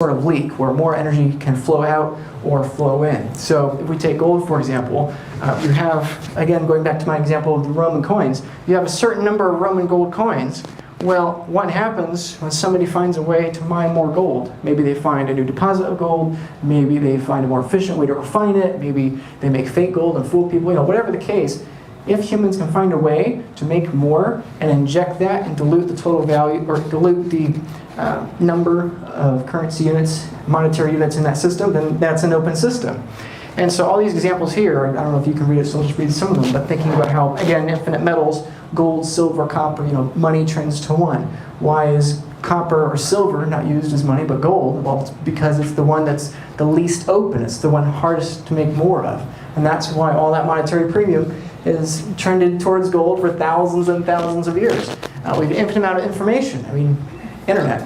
sort of leak where more energy can flow out or flow in. So if we take gold, for example, you have, again, going back to my example of the Roman coins, you have a certain number of Roman gold coins. Well, what happens when somebody finds a way to mine more gold? Maybe they find a new deposit of gold, maybe they find a more efficient way to refine it, maybe they make fake gold and fool people, whatever the case. If humans can find a way to make more and inject that and dilute the total value, or dilute the number of currency units, monetary units in that system, then that's an open system. And so all these examples here, I don't know if you can read it, so I'll just read some of them, but thinking about how, again, infinite metals, gold, silver, copper, money trends to one. Why is copper or silver not used as money but gold? Well, it's because it's the one that's the least open. It's the one hardest to make more of. And that's why all that monetary premium is trended towards gold for thousands and thousands of years. We have an infinite amount of information. Internet.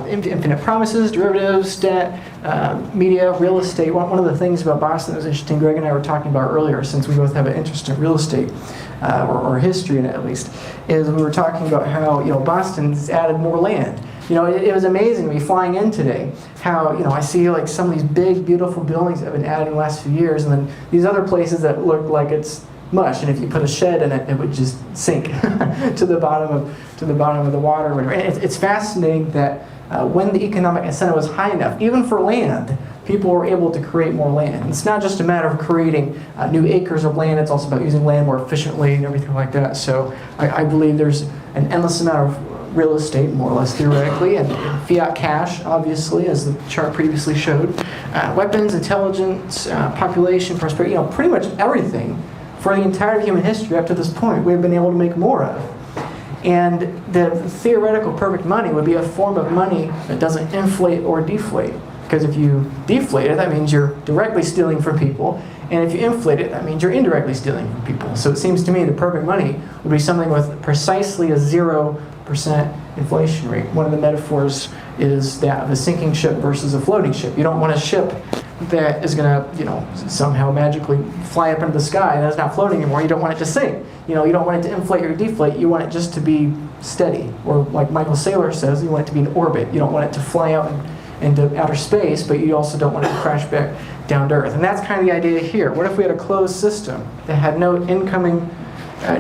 Infinite promises, derivatives, debt, media, real estate. One of the things about Boston that was interesting, Greg and I were talking about earlier, since we both have an interest in real estate, or history in it at least, is we were talking about how Boston's added more land. It was amazing to me flying in today how I see like some of these big, beautiful buildings that have been added in the last few years, and then these other places that look like it's mush, and if you put a shed in it, it would just sink to the bottom of the water. Or whatever. And it's fascinating that when the economic incentive was high enough, even for land, people were able to create more land. It's not just a matter of creating new acres of land, it's also about using land more efficiently and everything like that. So I believe there's an endless amount of real estate, more or less theoretically, and fiat cash, obviously, as the chart previously showed. Weapons, intelligence, population, prosperity, pretty much everything for the entire human history up to this point we've been able to make more of. And the theoretical perfect money would be a form of money that doesn't inflate or deflate. Because if you deflate it, that means you're directly stealing from people. And if you inflate it, that means you're indirectly stealing from people. So it seems to me the perfect money would be something with precisely a 0% inflation rate. One of the metaphors is that of a sinking ship versus a floating ship. You don't want a ship that is going to, somehow magically fly up into the sky and it's not floating anymore. You don't want it to sink. You don't want it to inflate or deflate. You want it just to be steady. Or like Michael Saylor says, you want it to be in orbit. You don't want it to fly out into outer space, but you also don't want it to crash back down to Earth. And that's kind of the idea here. What if we had a closed system that had no incoming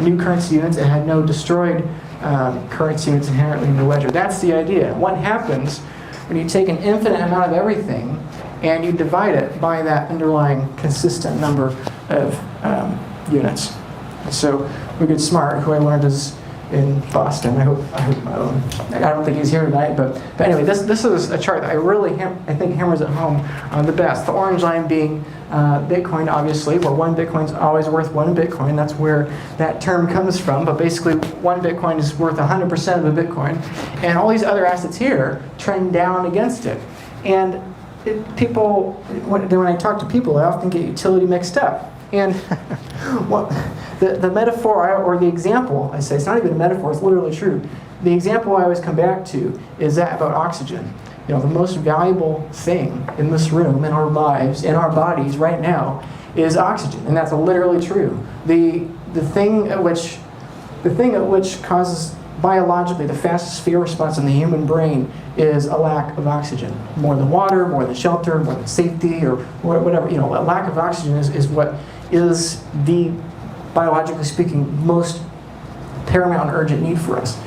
new currency units, it had no destroyed currency units inherently in the ledger? That's the idea. What happens when you take an infinite amount of everything and you divide it by that underlying consistent number of units? So Wicked Smart, who I learned is in Boston. I don't think he's here tonight, but anyway, this is a chart that I think hammers it home the best. The orange line being Bitcoin, obviously, where one Bitcoin's always worth one Bitcoin. That's where that term comes from. But basically, one Bitcoin is worth 100% of a Bitcoin, and all these other assets here trend down against it. And when I talk to people, I often get utility mixed up. And the metaphor or the example, I say, it's not even a metaphor, it's literally true. The example I always come back to is that about oxygen. The most valuable thing in this room, in our lives, in our bodies right now, is oxygen. And that's literally true. The thing at which causes biologically the fastest fear response in the human brain is a lack of oxygen. More than water, more than shelter, more than safety, or whatever. A lack of oxygen is what is the, biologically speaking, most paramount and urgent need for us.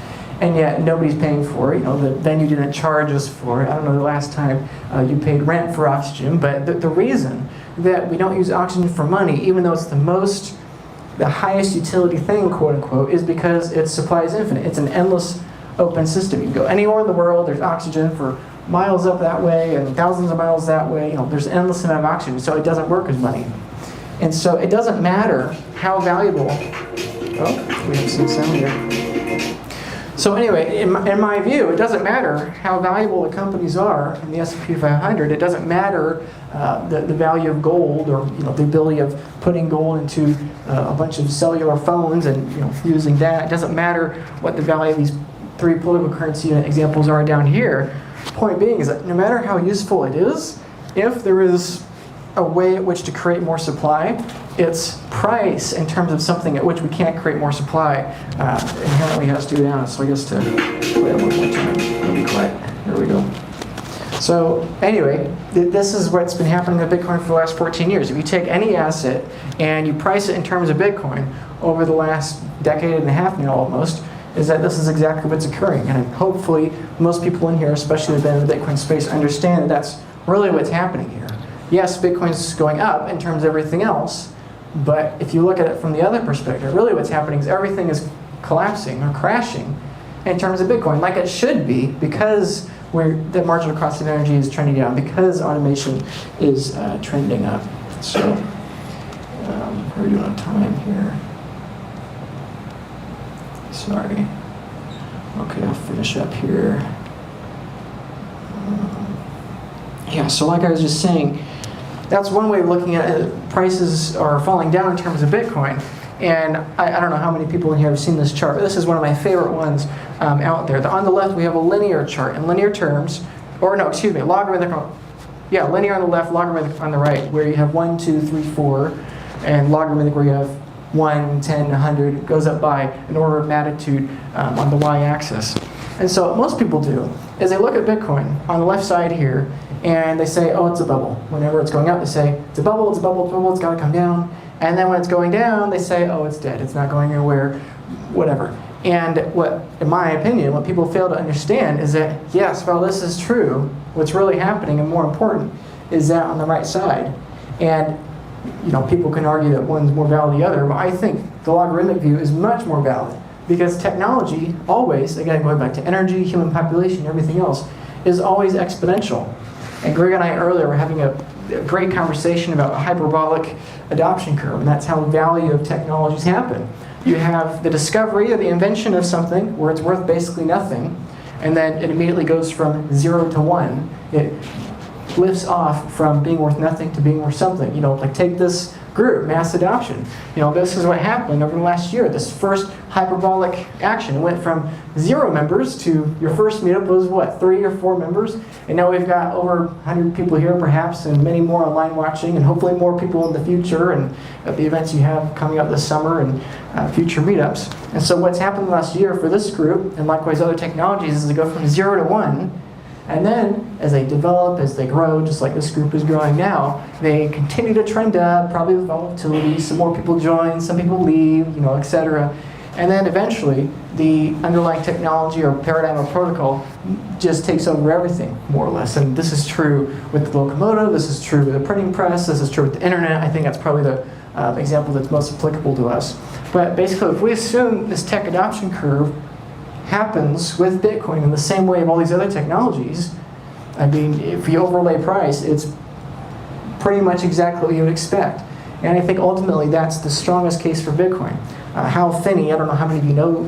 And yet nobody's paying for it. The venue didn't charge us for it. I don't know the last time you paid rent for oxygen, but the reason that we don't use oxygen for money, even though it's the highest utility thing, quote unquote, is because its supply is infinite. It's an endless open system. You can go anywhere in the world, there's oxygen for miles up that way and thousands of miles that way. There's an endless amount of oxygen, so it doesn't work as money. And so it doesn't matter how valuable, we have some sound here. So anyway, in my view, it doesn't matter how valuable the companies are in the S&P 500. It doesn't matter the value of gold, or the ability of putting gold into a bunch of cellular phones and using that. It doesn't matter what the value of these three political currency unit examples are down here. Point being is that no matter how useful it is, if there is a way at which to create more supply, its price in terms of something at which we can't create more supply inherently has to go down. So I guess to wait one more time. It'll be quiet. There we go. So anyway, this is what's been happening with Bitcoin for the last 14 years. If you take any asset and you price it in terms of Bitcoin over the last decade and a half now almost, is that this is exactly what's occurring. And hopefully most people in here, especially who've been in the Bitcoin space, understand that that's really what's happening here. Yes, Bitcoin's going up in terms of everything else, but if you look at it from the other perspective, really what's happening is everything is collapsing or crashing in terms of Bitcoin, like it should be, because the marginal cost of energy is trending down, because automation is trending up. So, how are we doing on time here? Sorry. Okay, I'll finish up here. Yeah, so like I was just saying, that's one way of looking at it. Prices are falling down in terms of Bitcoin. And I don't know how many people in here have seen this chart, but this is one of my favorite ones out there. On the left, we have a linear chart. In linear terms, or no, excuse me, logarithmic. Yeah, linear on the left, logarithmic on the right, where you have 1, 2, 3, 4, and logarithmic where you have 1, 10, 100. It goes up by an order of magnitude on the y-axis. And so what most people do is they look at Bitcoin on the left side here, and they say, oh, it's a bubble. Whenever it's going up, they say, it's a bubble, it's a bubble, it's a bubble, it's got to come down. And then when it's going down, they say, oh, it's dead, it's not going anywhere, whatever. And what, in my opinion, what people fail to understand is that, yes, while this is true, what's really happening, and more important, is that on the right side. And people can argue that one's more valid than the other, but I think the logarithmic view is much more valid, because technology always, again, going back to energy, human population, everything else, is always exponential. And Greg and I earlier were having a great conversation about a hyperbolic adoption curve, and that's how the value of technologies happen. You have the discovery or the invention of something where it's worth basically nothing, and then it immediately goes from 0 to 1. It lifts off from being worth nothing to being worth something. Like take this group, mass adoption. This is what happened over the last year. This first hyperbolic action, it went from 0 members to your first meetup was what, 3 or 4 members? And now we've got over 100 people here perhaps, and many more online watching, and hopefully more people in the future, and at the events you have coming up this summer, and future meetups. And so what's happened last year for this group, and likewise other technologies, is to go from 0 to 1. And then, as they develop, as they grow, just like this group is growing now, they continue to trend up, probably with volatility, some more people join, some people leave, etc. And then eventually, the underlying technology or paradigm or protocol just takes over everything, more or less. And this is true with the locomotive, this is true with the printing press, this is true with the internet. I think that's probably the example that's most applicable to us. But basically, if we assume this tech adoption curve happens with Bitcoin in the same way of all these other technologies, I mean, if you overlay price, it's pretty much exactly what you would expect. And I think ultimately that's the strongest case for Bitcoin. Hal Finney, I don't know how many of you know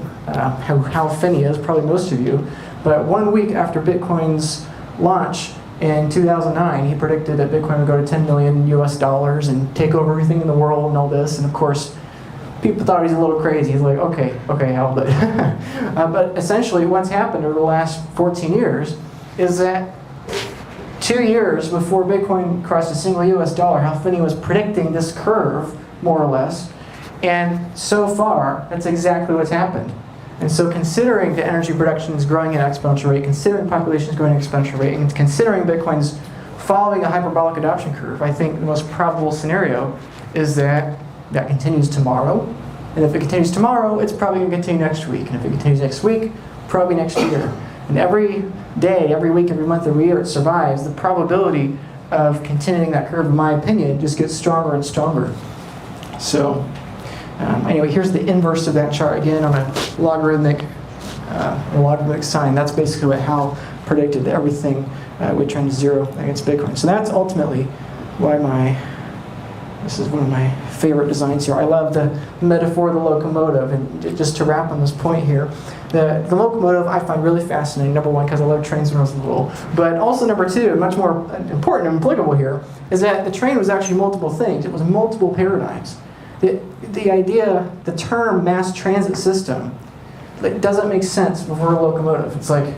who Hal Finney is, probably most of you, but 1 week after Bitcoin's launch in 2009, he predicted that Bitcoin would go to 10 million US dollars and take over everything in the world and all this, and of course, people thought he was a little crazy. He's like, okay, Hal, but but essentially what's happened over the last 14 years is that 2 years before Bitcoin crossed a single US dollar, Hal Finney was predicting this curve, more or less, and so far, that's exactly what's happened. And so considering the energy production is growing at an exponential rate, considering population is growing at an exponential rate, and considering Bitcoin's following a hyperbolic adoption curve, I think the most probable scenario is that that continues tomorrow. And if it continues tomorrow, it's probably going to continue next week. And if it continues next week, probably next year. And every day, every week, every month, every year it survives, the probability of continuing that curve, in my opinion, just gets stronger and stronger. So anyway, here's the inverse of that chart again on a logarithmic sign. That's basically what Hal predicted, that everything would trend to 0 against Bitcoin. So that's ultimately why this is one of my favorite designs here. I love the metaphor of the locomotive. And just to wrap on this point here, the locomotive I find really fascinating. Number one, because I loved trains when I was little. But also number two, much more important and applicable here, is that the train was actually multiple things. It was multiple paradigms. The idea, the term mass transit system, it doesn't make sense before a locomotive. It's like,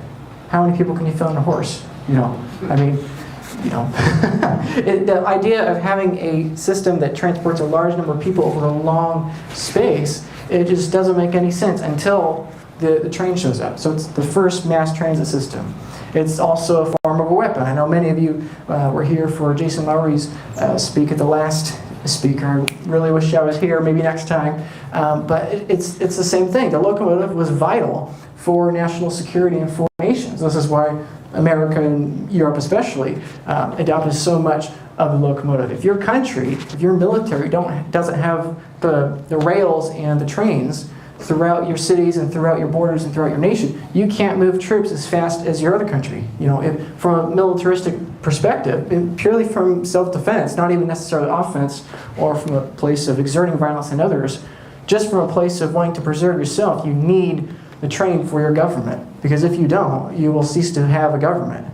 how many people can you fill in a horse? The idea of having a system that transports a large number of people over a long space, it just doesn't make any sense until the train shows up. So it's the first mass transit system. It's also a form of of a weapon. I know many of you were here for Jason Lowry's speak at the last speaker. I really wish I was here, maybe next time. But it's the same thing. The locomotive was vital for national security and for nations. This is why America and Europe especially adopted so much of the locomotive. If your country, if your military doesn't have the rails and the trains throughout your cities and throughout your borders and throughout your nation, you can't move troops as fast as your other country. You know, from a militaristic perspective, purely from self-defense, not even necessarily offense or from a place of exerting violence on others, just from a place of wanting to preserve yourself, you need the train for your government. Because if you don't, you will cease to have a government.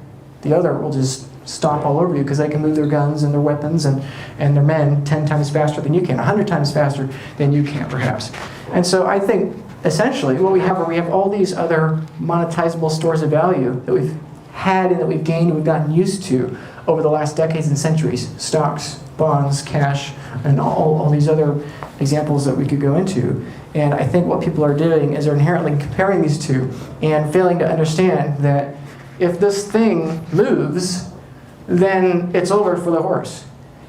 The other will just stomp all over you because they can move their guns and their weapons and their men 10 times faster than you can, 100 times faster than you can, perhaps. And so I think, essentially, what we have all these other monetizable stores of value that we've had and that we've gained and we've gotten used to over the last decades and centuries. Stocks, bonds, cash, and all these other examples that we could go into. And I think what people are doing is they're inherently comparing these two and failing to understand that if this thing moves, then it's over for the horse.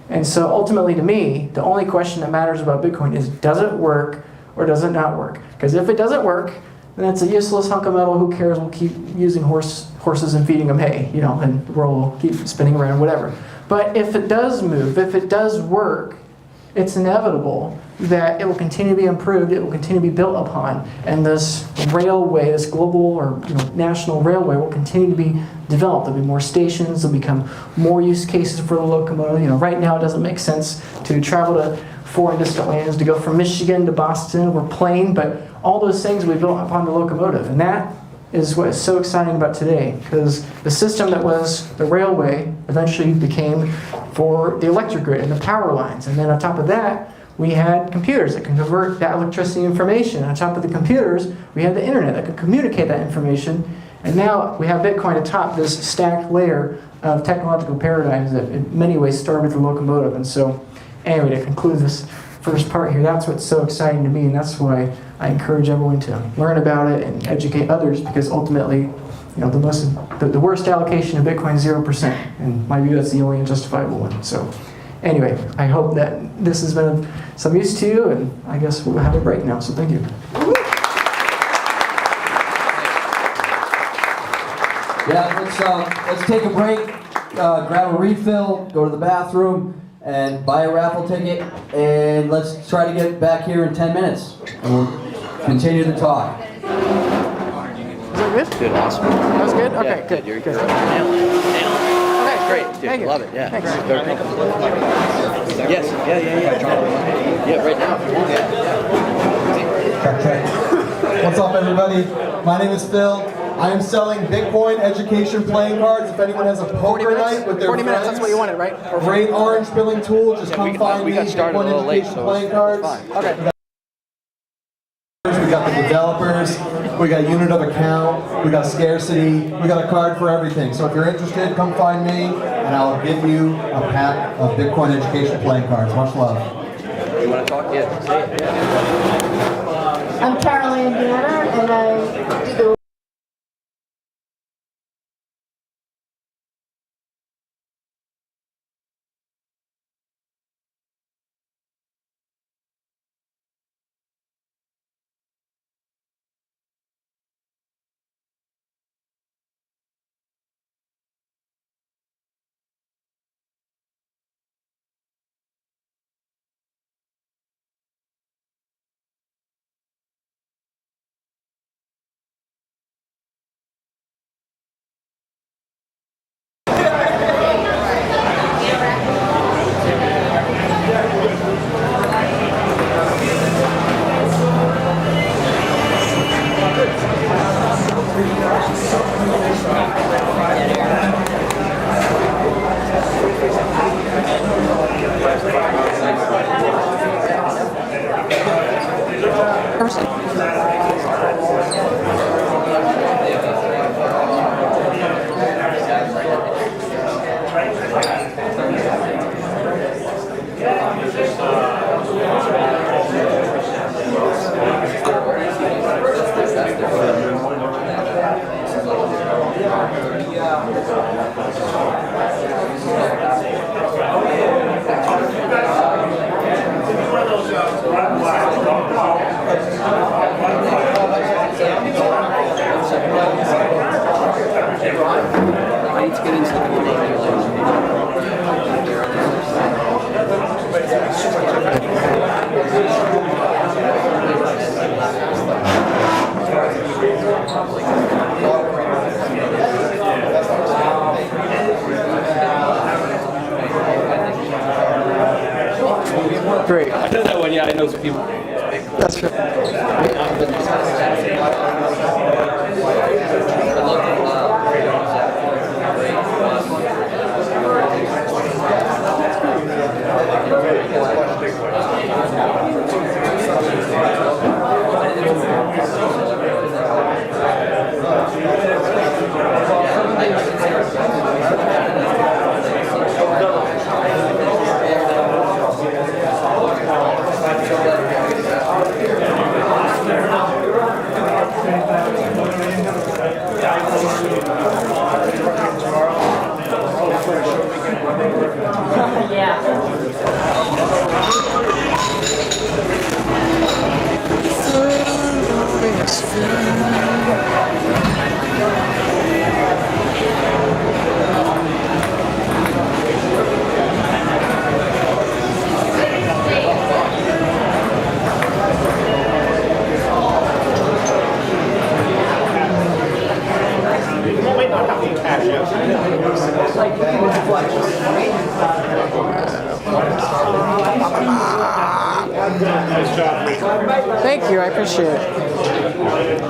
And so ultimately, to me, the only question that matters about Bitcoin is, does it work or does it not work? Because if it doesn't work, then it's a useless hunk of metal. Who cares? We'll keep using horses and feeding them hay, you know, and the world will keep spinning around, whatever. But if it does move, if it does work, it's inevitable that it will continue to be improved, it will continue to be built upon, and this railway, this global or national railway will continue to be developed. There'll be more stations, there'll become more use cases for the locomotive. You know, right now it doesn't make sense to travel to foreign distant lands, to go from Michigan to Boston or plane, but all those things we built upon the locomotive. And that is what is so exciting about today, because the system that was the railway eventually became for the electric grid and the power lines. And then on top of that, we had computers that can convert that electricity information. On top of the computers, we had the internet that could communicate that information. And now we have Bitcoin atop this stacked layer of technological paradigms that in many ways started with the locomotive. And so, anyway, to conclude this first part here, that's what's so exciting to me, and that's why I encourage everyone to learn about it and educate others, because ultimately, you know, the worst allocation of Bitcoin is 0%. In my view, that's the only justifiable one. So anyway, I hope that this has been of some use to you, and I guess we'll have a break now, so thank you. Yeah, let's take a break, grab a refill, go to the bathroom, and buy a raffle ticket, and let's try to get back here in 10 minutes, and we'll continue the talk. Is that good? Dude, awesome. That was good? Okay, Yeah, good. You're Good. nailing it. Okay, Great, dude. Thank you. Love it. Yeah. Thanks. Yes. Yeah. Yeah, right now. Okay. What's up, everybody? My name is Phil. I am selling Bitcoin education playing cards. If anyone has a 40 poker minutes? night with their 40 friends, minutes, that's what you wanted, right? great orange filling tool. Just come find we me. got started a Bitcoin little late, education so playing it's cards. fine. Okay. We got the developers. We got unit of account. We got scarcity. We got a card for everything. So if you're interested, come find me, and I'll give you a pack of Bitcoin education playing cards. Much love. You want to talk? Yeah. Say it. I'm Carol Indiana, and I do the Great. I know that one. Yeah, I know some people. That's right. Thank you, I appreciate it.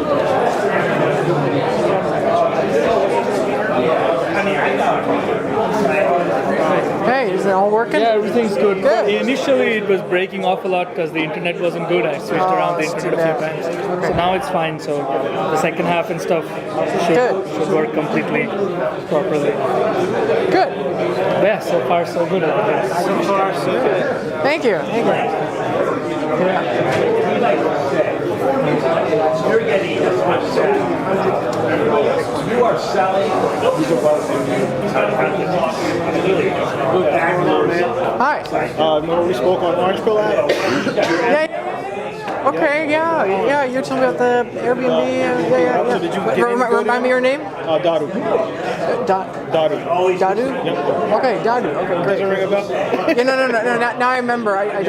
Hey, is it all working? Yeah, everything's good. Good. Initially, it was breaking off a lot because the internet wasn't good. I switched around the that's too internet a few bad. times. Okay. So now it's fine. So the second half and stuff Good. should work completely properly. Good. Yeah, so far so good. So far so good. Thank you. Thank you. You are selling. Hi. Remember we spoke on Orange Collab? Yeah. Okay, yeah. You told me about the Airbnb. Yeah. So did you get any Remind me your name? Daru. Daru. Dadu? Okay, Dadu. Okay, Does it great. ring a bell? Yeah, no. Now I remember. I'm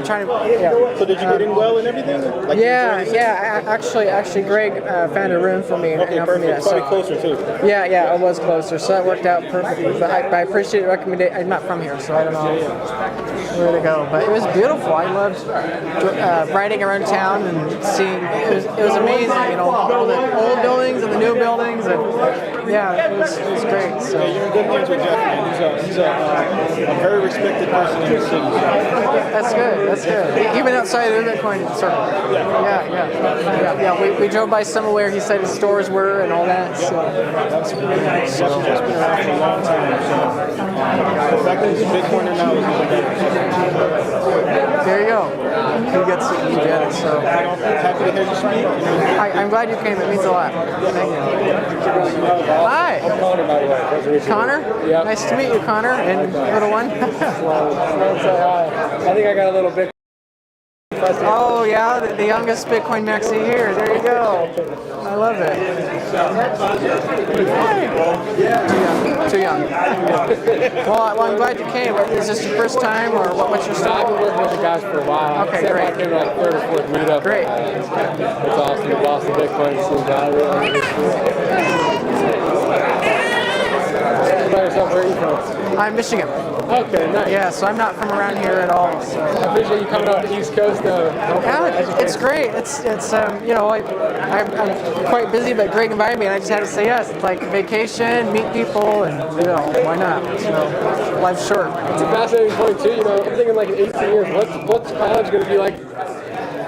trying to. Yeah. So did you get in well and everything? Like you enjoyed it? Actually, Greg found a room for me. Okay, perfect. Probably closer too. Yeah, it was closer, so that worked out perfectly. But I appreciate the recommendation. I'm not from here, so I don't know where to go. But it was beautiful. I loved riding around town and seeing. It was amazing. You know, all the old buildings and the new buildings, and yeah, it was great. So Yeah, you're in good hands with Jeff, man. He's a very respected person in the city. that's good. That's good. Even outside of the Bitcoin circle. Yeah. We drove by somewhere where he said his stores were and all that. So that's really nice. Jeff's just been around for a long time. So the fact that he's a Bitcoiner now is even better. There you go. He gets it. You get it. So Happy to hear you speak. I'm glad you came. It means a lot. Thank you. Hi. Connor, by the way. Pleasure to meet you. Connor? Yeah. Nice to meet you, Connor. And little one. I think I got a little bit. Oh, yeah, the youngest Bitcoin maxi here. There you go. I love it. Hey. Too young. Well, I'm glad you came. Is this your first time, or what's your story? I've been working with the guys for a while. Okay, Except great. I came to like third or fourth meetup. Great. It's awesome. The Boston Bitcoin scene guy. By yourself, where are you from? I'm Michigan. Okay, nice. Yeah, so I'm not from around here at all. So. I appreciate you coming out to the East Coast though. Yeah, it's great. It's you know, I'm quite busy, but Greg invited me, and I just had to say yes. It's like vacation, meet people, and you know, why not? So life's short. It's a fascinating point too. You know, I'm thinking like in 18 years, what's college going to be like?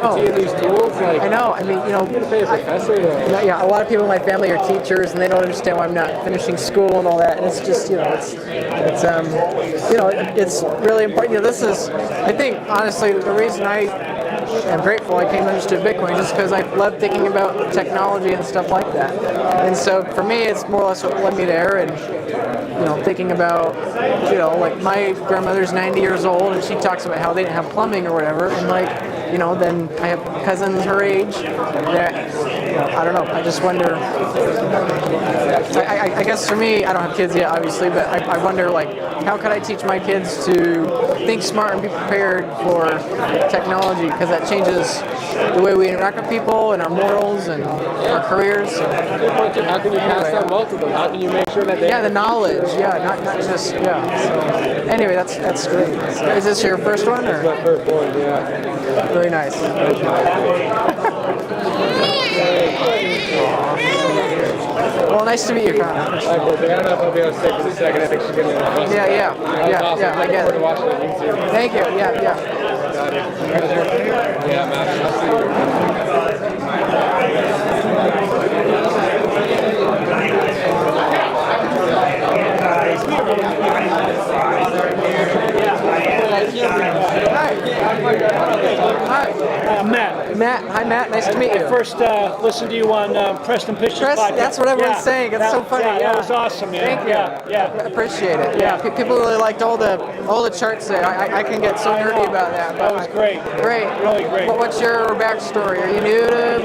Seeing these tools, like I know. I mean, you know, you're going to pay a professor. yeah, a lot of people in my family are teachers, and they don't understand why I'm not finishing school and all that. And it's just, you know, it's really important. You know, this is, I think, honestly, the reason I am grateful I came to understand Bitcoin just because I love thinking about technology and stuff like that. And so for me, it's more or less what led me there. And you know, thinking about, you know, like my grandmother's 90 years old, and she talks about how they didn't have plumbing or whatever, and like, you know, then I have cousins her age that I don't know. I just wonder. I guess for me, I don't have kids yet, obviously, but I wonder, like, how could I teach my kids to think smart and be prepared for technology? Because that changes the way we interact with people and our morals and our careers. So. How can you pass that well to them? How can you make sure that they... Yeah, the knowledge. Yeah, not just, yeah. So, anyway, that's great. So, is this your first one? Or? My first one, yeah. Really nice. Well, nice to meet you, Connor. I don't know if I'll be able to stay for a second. I think she's getting awesome. Yeah, Awesome. I get it. To watch it on YouTube. Thank you. Yeah. Yeah, man. I'll see Hi. Matt. Hi, Matt. Nice to meet you. I first listened to you on Preston Pictures podcast. That's what everyone's saying. It's so funny. Yeah, that was awesome, man. Thank you. Yeah. I appreciate it. Yeah. People really liked all the charts there. I can get so nerdy about that. That was great. Great. Really great. What's your backstory? Are you new to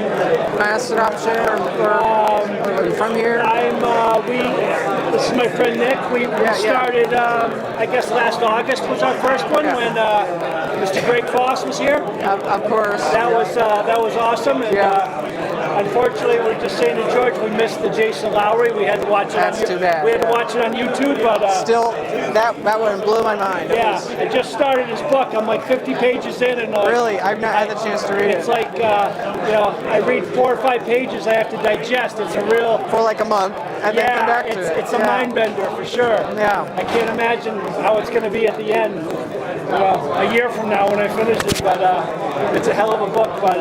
mass adoption, or are you from here? This is my friend Nick. We started, I guess last August was our first one when Mr. Greg Foss was here. Of course. That was awesome. And, unfortunately, we're just saying to George, we missed the Jason Lowry. We had to watch it. That's too bad. We had to watch it on YouTube, but still, that one blew my mind. Yeah, I just started his book. I'm like 50 pages in, and really, I've not had the chance to read it. It's like I read 4 or 5 pages. I have to digest. It's a real for like a month, and then come back to it. It's a mind bender for sure. Yeah, I can't imagine how it's going to be at the end. A year from now when I finish it, but it's a hell of a book. But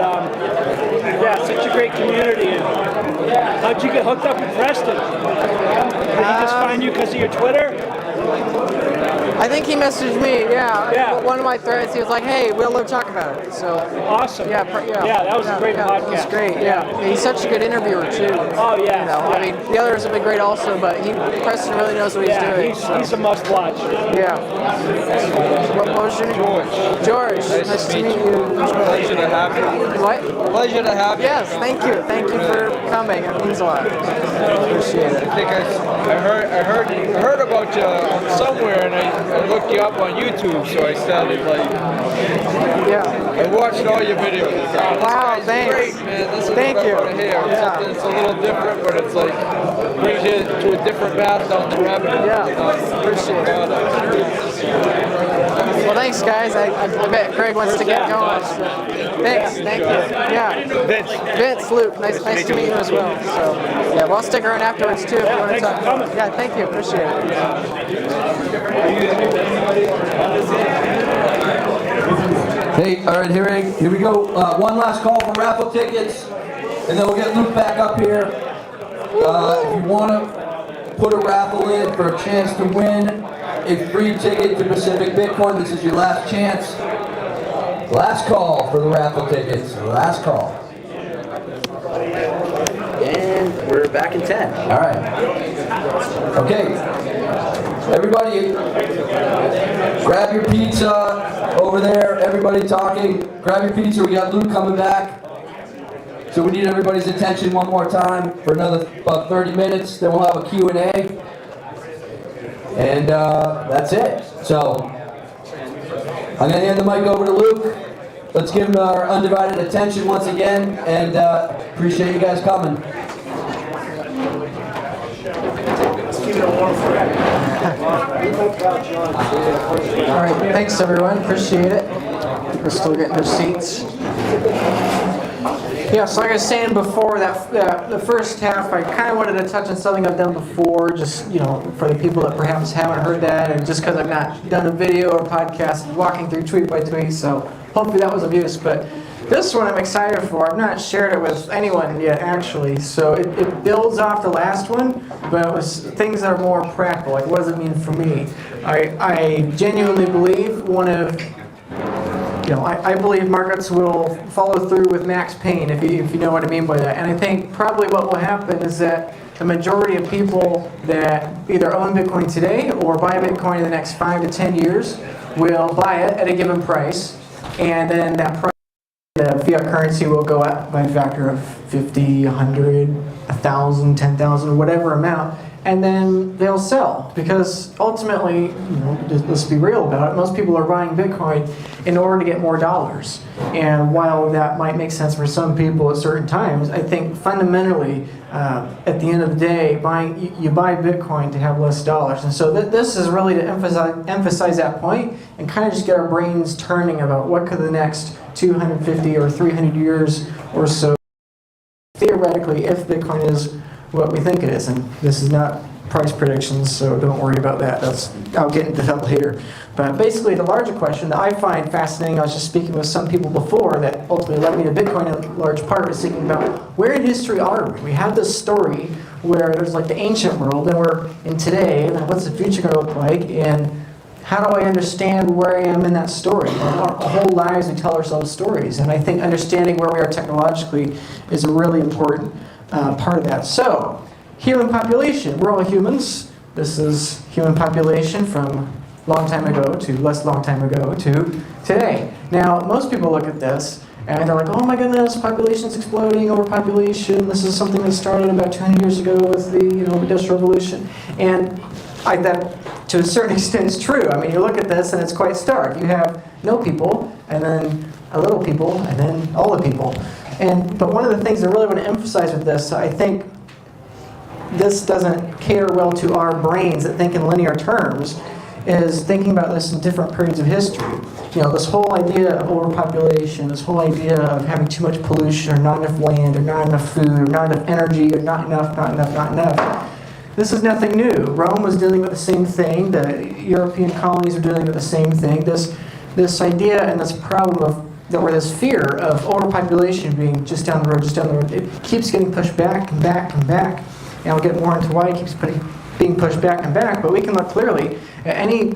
such a great community. And how'd you get hooked up with Preston? Did he just find you because of your Twitter? I think he messaged me. Yeah. One of my threads, he was like, "Hey, we'll love talking about it." So awesome. Yeah, that was a great podcast. It was great. Yeah, he's such a good interviewer too. Oh yeah. I mean, the others have been great also, but Preston really knows what he's doing. He's a must-watch. Yeah. What was your name? George. Nice to meet you. Pleasure to have you. What? Pleasure to have you. Yes, thank you. Thank you for coming. It means a lot. Appreciate it. I think I heard about you somewhere, and I looked you up on YouTube, so I started I watched all your videos. Wow, thanks. Great, man. This is Thank what I you. want to hear. Something that's a little different, but it's like brings you to a different path down the rabbit hole. Appreciate it. Well, thanks, guys. I bet Craig wants to get going. Thanks. Thank you. Yeah. Vince, Luke. Nice to meet you as well. So, well, I'll stick around afterwards too if you want to talk. Yeah, thank you. Appreciate it. Hey, all right, here we go. One last call for raffle tickets, and then we'll get Luke back up here. If you want to put a raffle in for a chance to win a free ticket to Pacific Bitcoin, this is your last chance. Last call for the raffle tickets. Last call. And we're back in 10. All right. Okay. Everybody, grab your pizza over there. Everybody talking. Grab your pizza. We got Luke coming back. So we need everybody's attention one more time for another about 30 minutes. Then we'll have a Q&A. And that's it. So I'm going to hand the mic over to Luke. Let's give him our undivided attention once again. And appreciate you guys coming. All right, thanks everyone. Appreciate it. We're still getting their seats. Yeah, so like I was saying before, that the first half, I kind of wanted to touch on something I've done before, just for the people that perhaps haven't heard that, and just because I've not done a video or podcast walking through tweet by tweet, so hopefully that was of use. But this one I'm excited for. I've not shared it with anyone yet, actually. So it builds off the last one, but it was things that are more practical. Like, what does it mean for me? I genuinely believe I believe markets will follow through with max pain, if you know what I mean by that. And I think probably what will happen is that the majority of people that either own Bitcoin today or buy Bitcoin in the next 5 to 10 years will buy it at a given price, and then that price the fiat currency will go up by a factor of 50, 100, 1,000, 10,000, whatever amount, and then they'll sell. Because ultimately, let's be real about it, most people are buying Bitcoin in order to get more dollars. And while that might make sense for some people at certain times, I think fundamentally, at the end of the day, you buy Bitcoin to have less dollars. And so this is really to emphasize that point and kind of just get our brains turning about what could the next 250 or 300 years or so, theoretically, if Bitcoin is what we think it is. And this is not price predictions, so don't worry about that. I'll get into that later. But basically, the larger question that I find fascinating, I was just speaking with some people before that ultimately led me to Bitcoin in large part, was thinking about where in history are we? We have this story where there's like the ancient world, and we're in today, and what's the future going to look like, and how do I understand where I am in that story? Our whole lives we tell ourselves stories, and I think understanding where we are technologically is a really important part of that. So, human population. We're all humans. This is human population from long time ago to less long time ago to today. Now, most people look at this and they're like, oh my goodness, population's exploding, overpopulation. This is something that started about 200 years ago with the Industrial Revolution. And that, to a certain extent, is true. I mean, you look at this and it's quite stark. You have no people, and then a little people, and then all the people. But one of the things I really want to emphasize with this, I think this doesn't cater well to our brains that think in linear terms, is thinking about this in different periods of history. This whole idea of overpopulation, this whole idea of having too much pollution, or not enough land, or not enough food, or not enough energy, or not enough. This is nothing new. Rome was dealing with the same thing. The European colonies were dealing with the same thing. This idea and this problem or this fear of overpopulation being just down the road, it keeps getting pushed back and back and back. And I'll get more into why it keeps being pushed back and back, but we can look clearly at any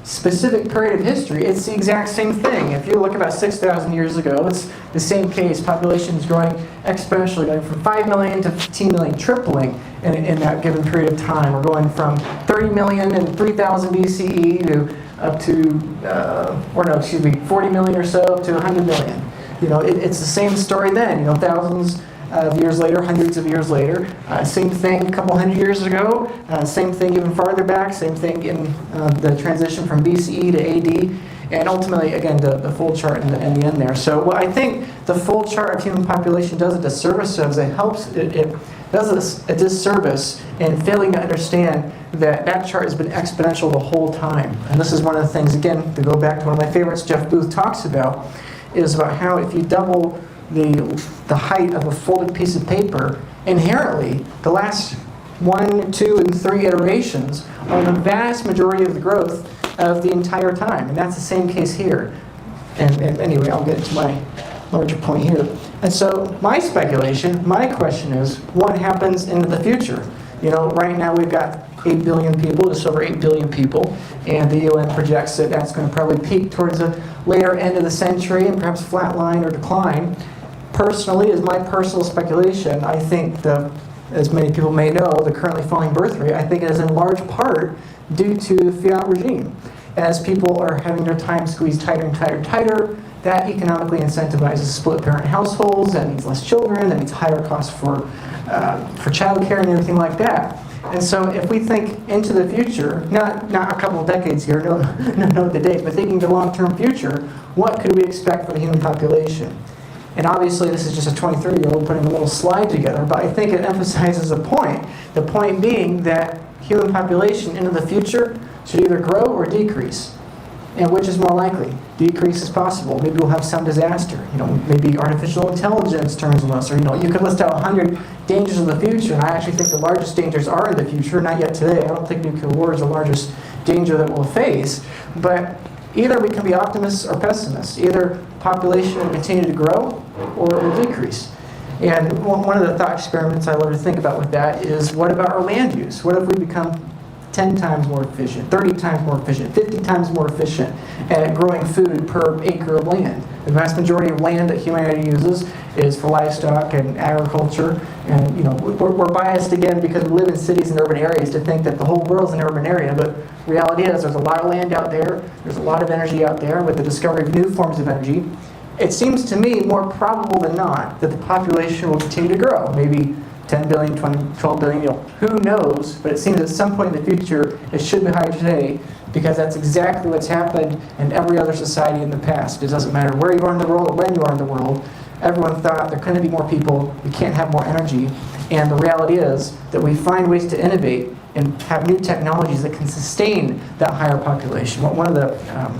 specific period of history. It's the exact same thing. If you look about 6,000 years ago, it's the same case. Population is growing exponentially, going from 5 million to 15 million, tripling in that given period of time. We're going from 30 million in 3000 BCE to up to, 40 million or so to 100 million. It's the same story then. Thousands of years later, hundreds of years later. Same thing a couple hundred years ago. Same thing even farther back. Same thing in the transition from BCE to AD. And ultimately, again, the full chart in the end there. So what I think the full chart of human population does a disservice to is it does us a disservice in failing to understand that chart has been exponential the whole time. And this is one of the things, again, to go back to one of my favorites Jeff Booth talks about, is about how if you double the height of a folded piece of paper, inherently, the last 1, 2, and 3 iterations are the vast majority of the growth of the entire time. And that's the same case here. And anyway, I'll get to my larger point here. And so my speculation, my question is, what happens into the future? Right now we've got 8 billion people, just over 8 billion people, and the UN projects that that's going to probably peak towards the later end of the century and perhaps flatline or decline. Personally, as my personal speculation, I think as many people may know, the currently falling birth rate, I think it is in large part due to the fiat regime. As people are having their time squeezed tighter and tighter and tighter, that economically incentivizes split-parent households. That means less children. That means higher costs for childcare and everything like that. And so, if we think into the future, not a couple of decades here, no the date, but thinking the long-term future, what could we expect for the human population? And obviously, this is just a 23-year-old putting a little slide together, but I think it emphasizes a point. The point being that human population into the future should either grow or decrease. And which is more likely? Decrease is possible. Maybe we'll have some disaster. Maybe artificial intelligence turns on us. Or, you could list out 100 dangers of the future, and I actually think the largest dangers are in the future, not yet today. I don't think nuclear war is the largest danger that we'll face. But either we can be optimists or pessimists. Either population will continue to grow or it will decrease. And one of the thought experiments I love to think about with that is, what about our land use? What if we become 10 times more efficient, 30 times more efficient, 50 times more efficient at growing food per acre of land? The vast majority of land that humanity uses is for livestock and agriculture. And we're biased again because we live in cities and urban areas to think that the whole world's an urban area. But reality is there's a lot of land out there. There's a lot of energy out there. With the discovery of new forms of energy, it seems to me more probable than not that the population will continue to grow. Maybe 10 billion, 20, 12 billion, who knows? But it seems at some point in the future, it should be higher today, because that's exactly what's happened in every other society in the past. It doesn't matter where you are in the world or when you are in the world. Everyone thought there couldn't be more people, we can't have more energy. And the reality is that we find ways to innovate and have new technologies that can sustain that higher population. One of the,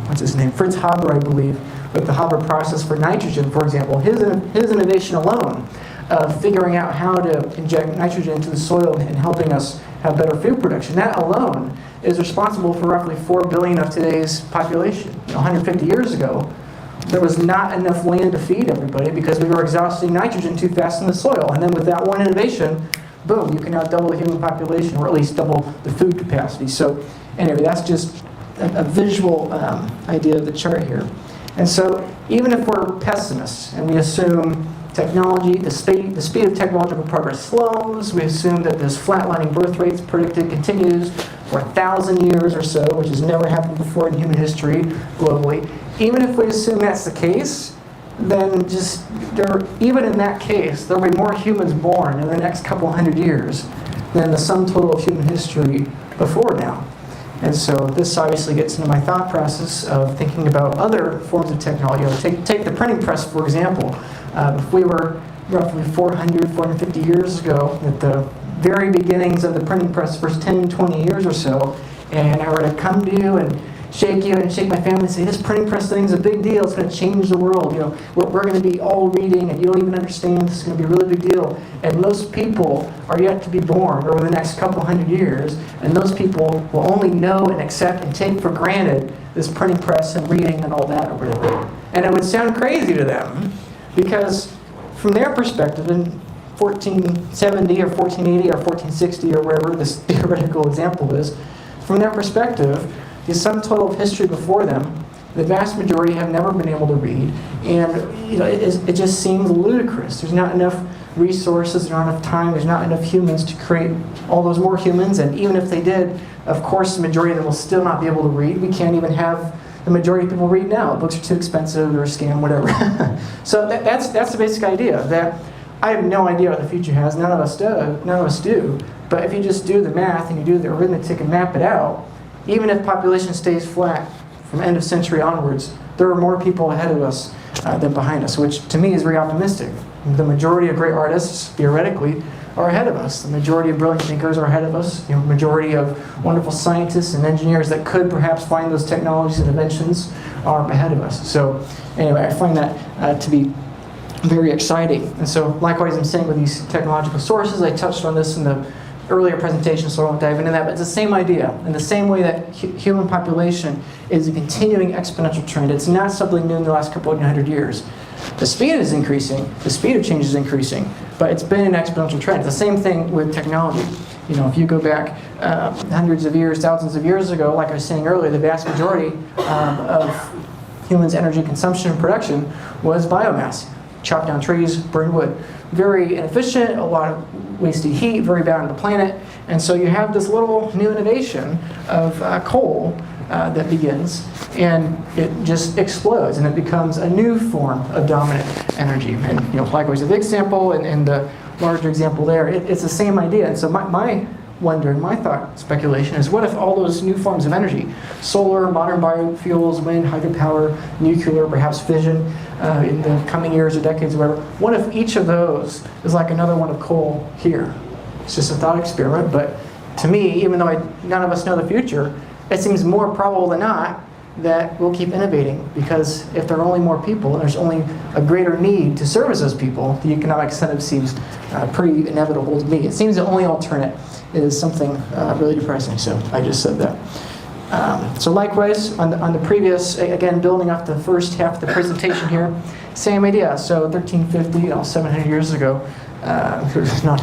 what's his name, Fritz Haber, I believe, with the Haber process for nitrogen, for example, his innovation alone of figuring out how to inject nitrogen into the soil and helping us have better food production, that alone is responsible for roughly 4 billion of today's population. 150 years ago, there was not enough land to feed everybody because we were exhausting nitrogen too fast in the soil. And then with that one innovation, boom, you can now double the human population, or at least double the food capacity. So anyway, that's just a visual idea of the chart here. And so even if we're pessimists and we assume technology, the speed of technological progress slows, we assume that this flatlining birth rates predicted continues for 1,000 years or so, which has never happened before in human history globally. Even if we assume that's the case, then even in that case, there will be more humans born in the next couple hundred years than the sum total of human history before now. And so this obviously gets into my thought process of thinking about other forms of technology. Take the printing press, for example. If we were roughly 450 years ago, at the very beginnings of the printing press, first 10, 20 years or so, and I were to come to you and shake you and shake my family and say, this printing press thing is a big deal, it's going to change the world, we're going to be all reading and you don't even understand, this is going to be a really big deal. And most people are yet to be born over the next couple hundred years, and those people will only know and accept and take for granted this printing press and reading and all that or whatever. And it would sound crazy to them, because from their perspective, in 1470 or 1480 or 1460 or wherever this theoretical example is, from their perspective, the sum total of history before them, the vast majority have never been able to read, and it just seems ludicrous. There's not enough resources, there's not enough time, there's not enough humans to create all those more humans, and even if they did, of course the majority of them will still not be able to read. We can't even have the majority of people read now. Books are too expensive, they're a scam, whatever. So that's the basic idea, that I have no idea what the future has, none of us do, but if you just do the math and you do the arithmetic and map it out, even if population stays flat from end of century onwards, there are more people ahead of us than behind us, which to me is very optimistic. The majority of great artists, theoretically, are ahead of us. The majority of brilliant thinkers are ahead of us. The majority of wonderful scientists and engineers that could perhaps find those technologies and inventions are ahead of us. So anyway, I find that to be very exciting. And so likewise, I'm saying with these technological sources, I touched on this in the earlier presentation, so I won't dive into that, but it's the same idea. In the same way that human population is a continuing exponential trend, it's not something new in the last couple of hundred years. The speed is increasing, the speed of change is increasing, but it's been an exponential trend. It's the same thing with technology. If you go back hundreds of years, thousands of years ago, like I was saying earlier, the vast majority of humans' energy consumption and production was biomass. Chop down trees, burn wood. Very inefficient, a lot of wasted heat, very bad on the planet. And so you have this little new innovation of coal that begins, and it just explodes, and it becomes a new form of dominant energy. And likewise, the big example and the larger example there, it's the same idea. And so my wonder and my thought speculation is, what if all those new forms of energy, solar, modern biofuels, wind, hydropower, nuclear, perhaps fission, in the coming years or decades or whatever, what if each of those is like another one of coal here? It's just a thought experiment, but to me, even though none of us know the future, it seems more probable than not that we'll keep innovating, because if there are only more people and there's only a greater need to service those people, the economic incentive seems pretty inevitable to me. It seems the only alternate is something really depressing, so I just said that. So likewise, on the previous, again, building off the first half of the presentation here, same idea. So 1350, 700 years ago, it's not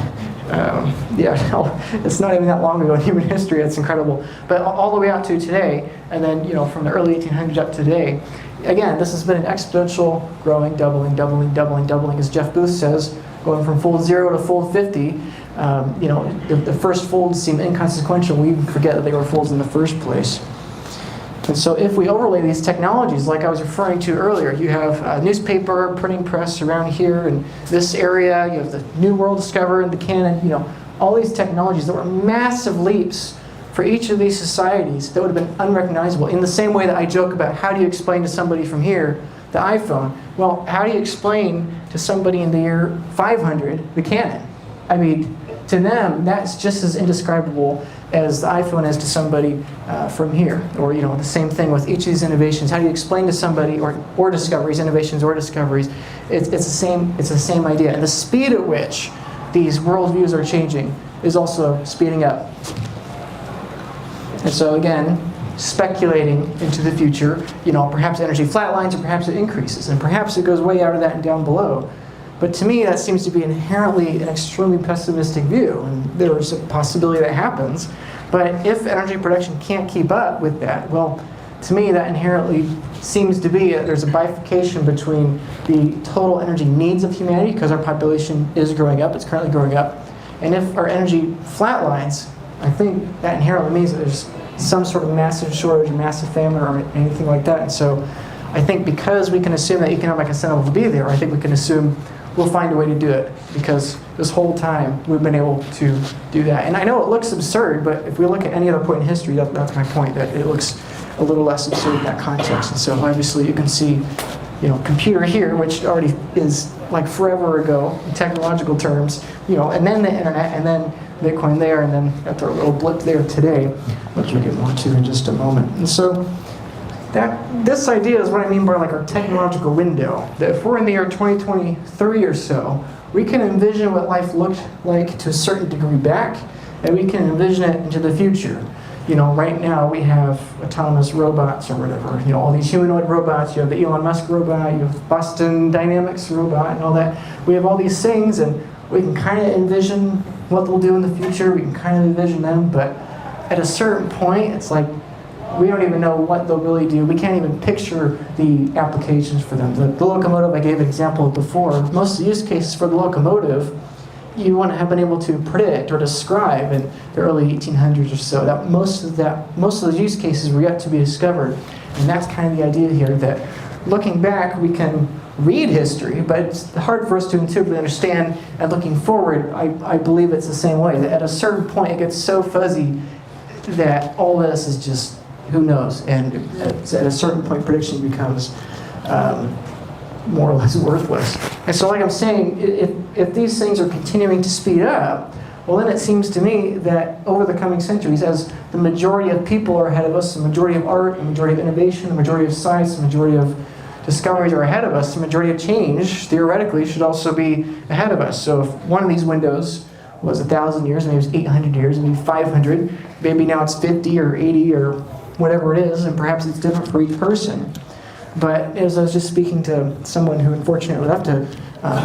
even that long ago in human history. It's incredible. But all the way out to today, and then from the early 1800s up to today, again, this has been an exponential growing, doubling, as Jeff Booth says, going from fold 0 to fold 50. The first folds seem inconsequential. We forget that they were folds in the first place. And so if we overlay these technologies, like I was referring to earlier, you have a newspaper, printing press around here in this area, you have the New World discovered in the canon, all these technologies that were massive leaps for each of these societies that would have been unrecognizable. In the same way that I joke about how do you explain to somebody from here the iPhone? Well, how do you explain to somebody in the year 500 the canon? I mean, to them, that's just as indescribable as the iPhone is to somebody from here. Or the same thing with each of these innovations. How do you explain to somebody, or discoveries, innovations or discoveries? It's the same idea. And the speed at which these worldviews are changing is also speeding up. And so again, speculating into the future, perhaps energy flatlines, or perhaps it increases, and perhaps it goes way out of that and down below. But to me, that seems to be inherently an extremely pessimistic view, and there's a possibility that happens. But if energy production can't keep up with that, well, to me, that inherently seems to be there's a bifurcation between the total energy needs of humanity, because our population is growing up, it's currently growing up, and if our energy flatlines, I think that inherently means that there's some sort of massive shortage, or massive famine, or anything like that. And so I think because we can assume that economic incentive will be there, I think we can assume we'll find a way to do it, because this whole time we've been able to do that. And I know it looks absurd, but if we look at any other point in history, that's my point, that it looks a little less absurd in that context. And so obviously you can see, computer here, which already is like forever ago in technological terms, and then the internet, and then Bitcoin there, and then got our little blip there today, which we'll get more to in just a moment. And so this idea is what I mean by like our technological window, that if we're in the year 2023 or so, we can envision what life looked like to a certain degree back, and we can envision it into the future. Right now we have autonomous robots or whatever, all these humanoid robots, you have the Elon Musk robot, you have Boston Dynamics robot and all that. We have all these things, and we can kind of envision what they'll do in the future, we can kind of envision them, but at a certain point, it's like, we don't even know what they'll really do. We can't even picture the applications for them. The locomotive, I gave an example before. Most of the use cases for the locomotive, you wouldn't have been able to predict or describe in the early 1800s or so. That most of those use cases were yet to be discovered. And that's kind of the idea here, that looking back, we can read history, but it's hard for us to intuitively understand. And looking forward, I believe it's the same way, that at a certain point, it gets so fuzzy that all this is just, who knows? And at a certain point, prediction becomes more or less worthless. And so like I'm saying, if these things are continuing to speed up, well then it seems to me that over the coming centuries, as the majority of people are ahead of us, the majority of art, the majority of innovation, the majority of science, the majority of discoveries are ahead of us, the majority of change, theoretically, should also be ahead of us. So if one of these windows was 1,000 years, maybe it was 800 years, maybe 500, maybe now it's 50 or 80 or whatever it is, and perhaps it's different for each person. But as I was just speaking to someone who unfortunately left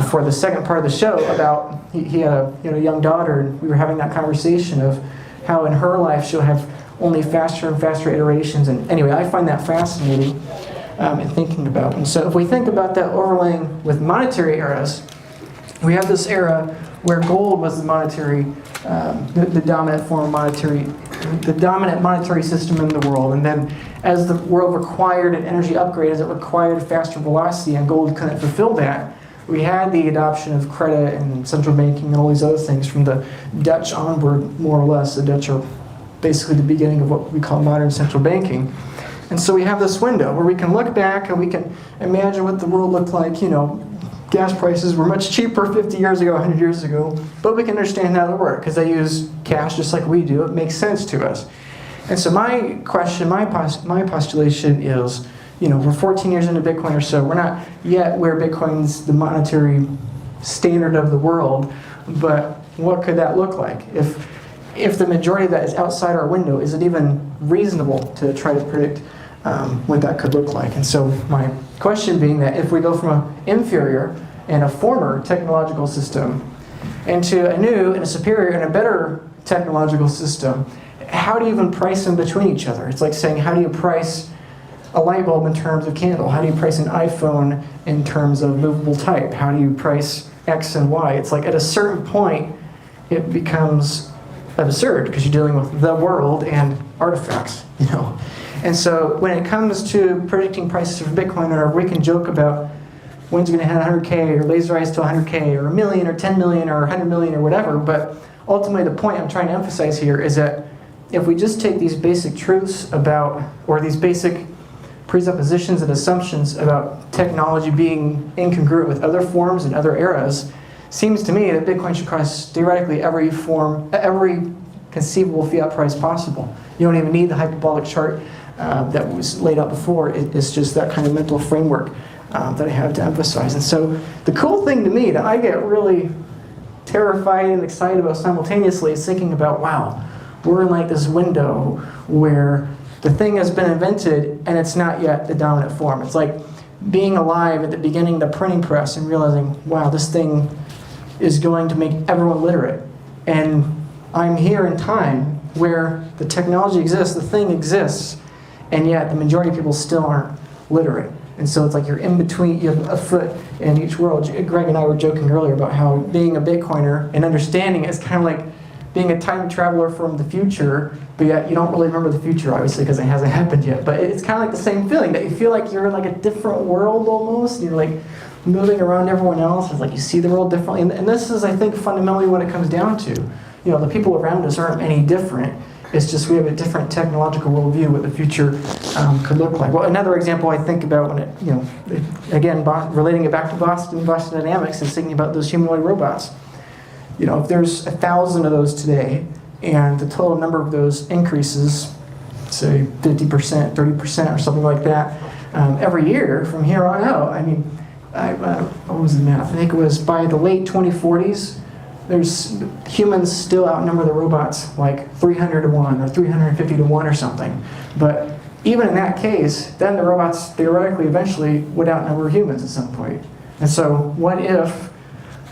before the second part of the show, about he had a young daughter, and we were having that conversation of how in her life she'll have only faster and faster iterations. And anyway, I find that fascinating in thinking about. And so if we think about that overlaying with monetary eras, we have this era where gold was the monetary, the dominant form of monetary, the dominant monetary system in the world. And then as the world required an energy upgrade, as it required faster velocity, and gold couldn't fulfill that, we had the adoption of credit and central banking and all these other things from the Dutch onward, more or less. The Dutch are basically the beginning of what we call modern central banking. And so we have this window where we can look back and we can imagine what the world looked like. Gas prices were much cheaper 50 years ago, 100 years ago, but we can understand how they work because they use cash just like we do. It makes sense to us. And so my question, my postulation is, we're 14 years into Bitcoin or so. We're not yet where Bitcoin's the monetary standard of the world, but what could that look like? If the majority of that is outside our window, is it even reasonable to try to predict what that could look like? And so my question being that if we go from an inferior and a former technological system into a new and a superior and a better technological system, how do you even price them between each other? It's like saying, how do you price a light bulb in terms of candle? How do you price an iPhone in terms of movable type? How do you price X and Y? It's like at a certain point, it becomes absurd because you're dealing with the world and artifacts, And so when it comes to predicting prices for Bitcoin, or we can joke about when's going to hit 100K or laserize to 100K or a million or 10 million or 100 million or whatever, but ultimately the point I'm trying to emphasize here is that if we just take these basic truths about, or these basic presuppositions and assumptions about technology being incongruent with other forms and other eras, seems to me that Bitcoin should cross theoretically every conceivable fiat price possible. You don't even need the hyperbolic chart that was laid out before. It's just that kind of mental framework that I have to emphasize. And so the cool thing to me that I get really terrified and excited about simultaneously is thinking about, wow, we're in like this window where the thing has been invented and it's not yet the dominant form. It's like being alive at the beginning of the printing press and realizing, wow, this thing is going to make everyone literate. And I'm here in time where the technology exists, the thing exists, and yet the majority of people still aren't literate. And so it's like you're in between, you have a foot in each world. Greg and I were joking earlier about how being a Bitcoiner and understanding it is kind of like being a time traveler from the future, but yet you don't really remember the future, obviously, because it hasn't happened yet. But it's kind of like the same feeling, that you feel like you're in like a different world almost. You're like moving around everyone else. It's like you see the world differently. And this is, I think, fundamentally what it comes down to. You know, the people around us aren't any different. It's just we have a different technological worldview what the future could look like. Well, another example I think about when it, you know, again, relating it back to Boston Dynamics and thinking about those humanoid robots. You know, if there's 1,000 of those today, and the total number of those increases, say 50%, 30%, or something like that, every year from here on out. I mean, what was the math? I think it was by the late 2040s. There's humans still outnumber the robots like 300 to 1 or 350 to 1 or something. But even in that case, then the robots theoretically eventually would outnumber humans at some point. And so what if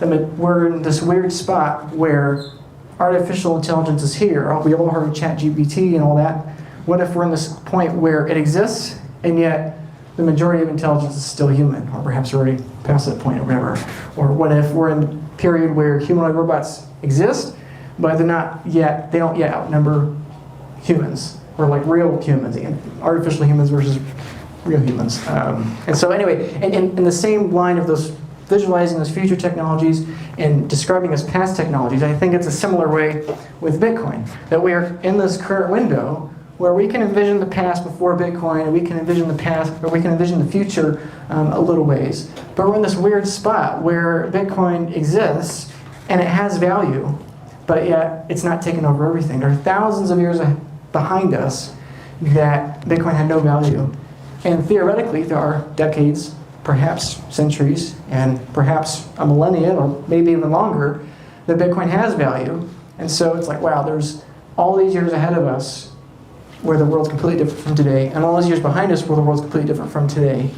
we're in this weird spot where artificial intelligence is here? We all heard of ChatGPT and all that. What if we're in this point where it exists and yet the majority of intelligence is still human, or perhaps already past that point or whatever? Or what if we're in a period where humanoid robots exist, but they don't yet outnumber humans, or like real humans, artificial humans versus real humans. And so anyway, in the same line of those visualizing those future technologies and describing as past technologies, I think it's a similar way with Bitcoin, that we are in this current window where we can envision the past before Bitcoin, and we can envision the past, or we can envision the future a little ways. But we're in this weird spot where Bitcoin exists and it has value, but yet it's not taken over everything. There are thousands of years behind us that Bitcoin had no value. And theoretically, there are decades, perhaps centuries, and perhaps a millennia, or maybe even longer, that Bitcoin has value. And so it's like, wow, there's all these years ahead of us where the world's completely different from today, and all those years behind us where the world's completely different from today.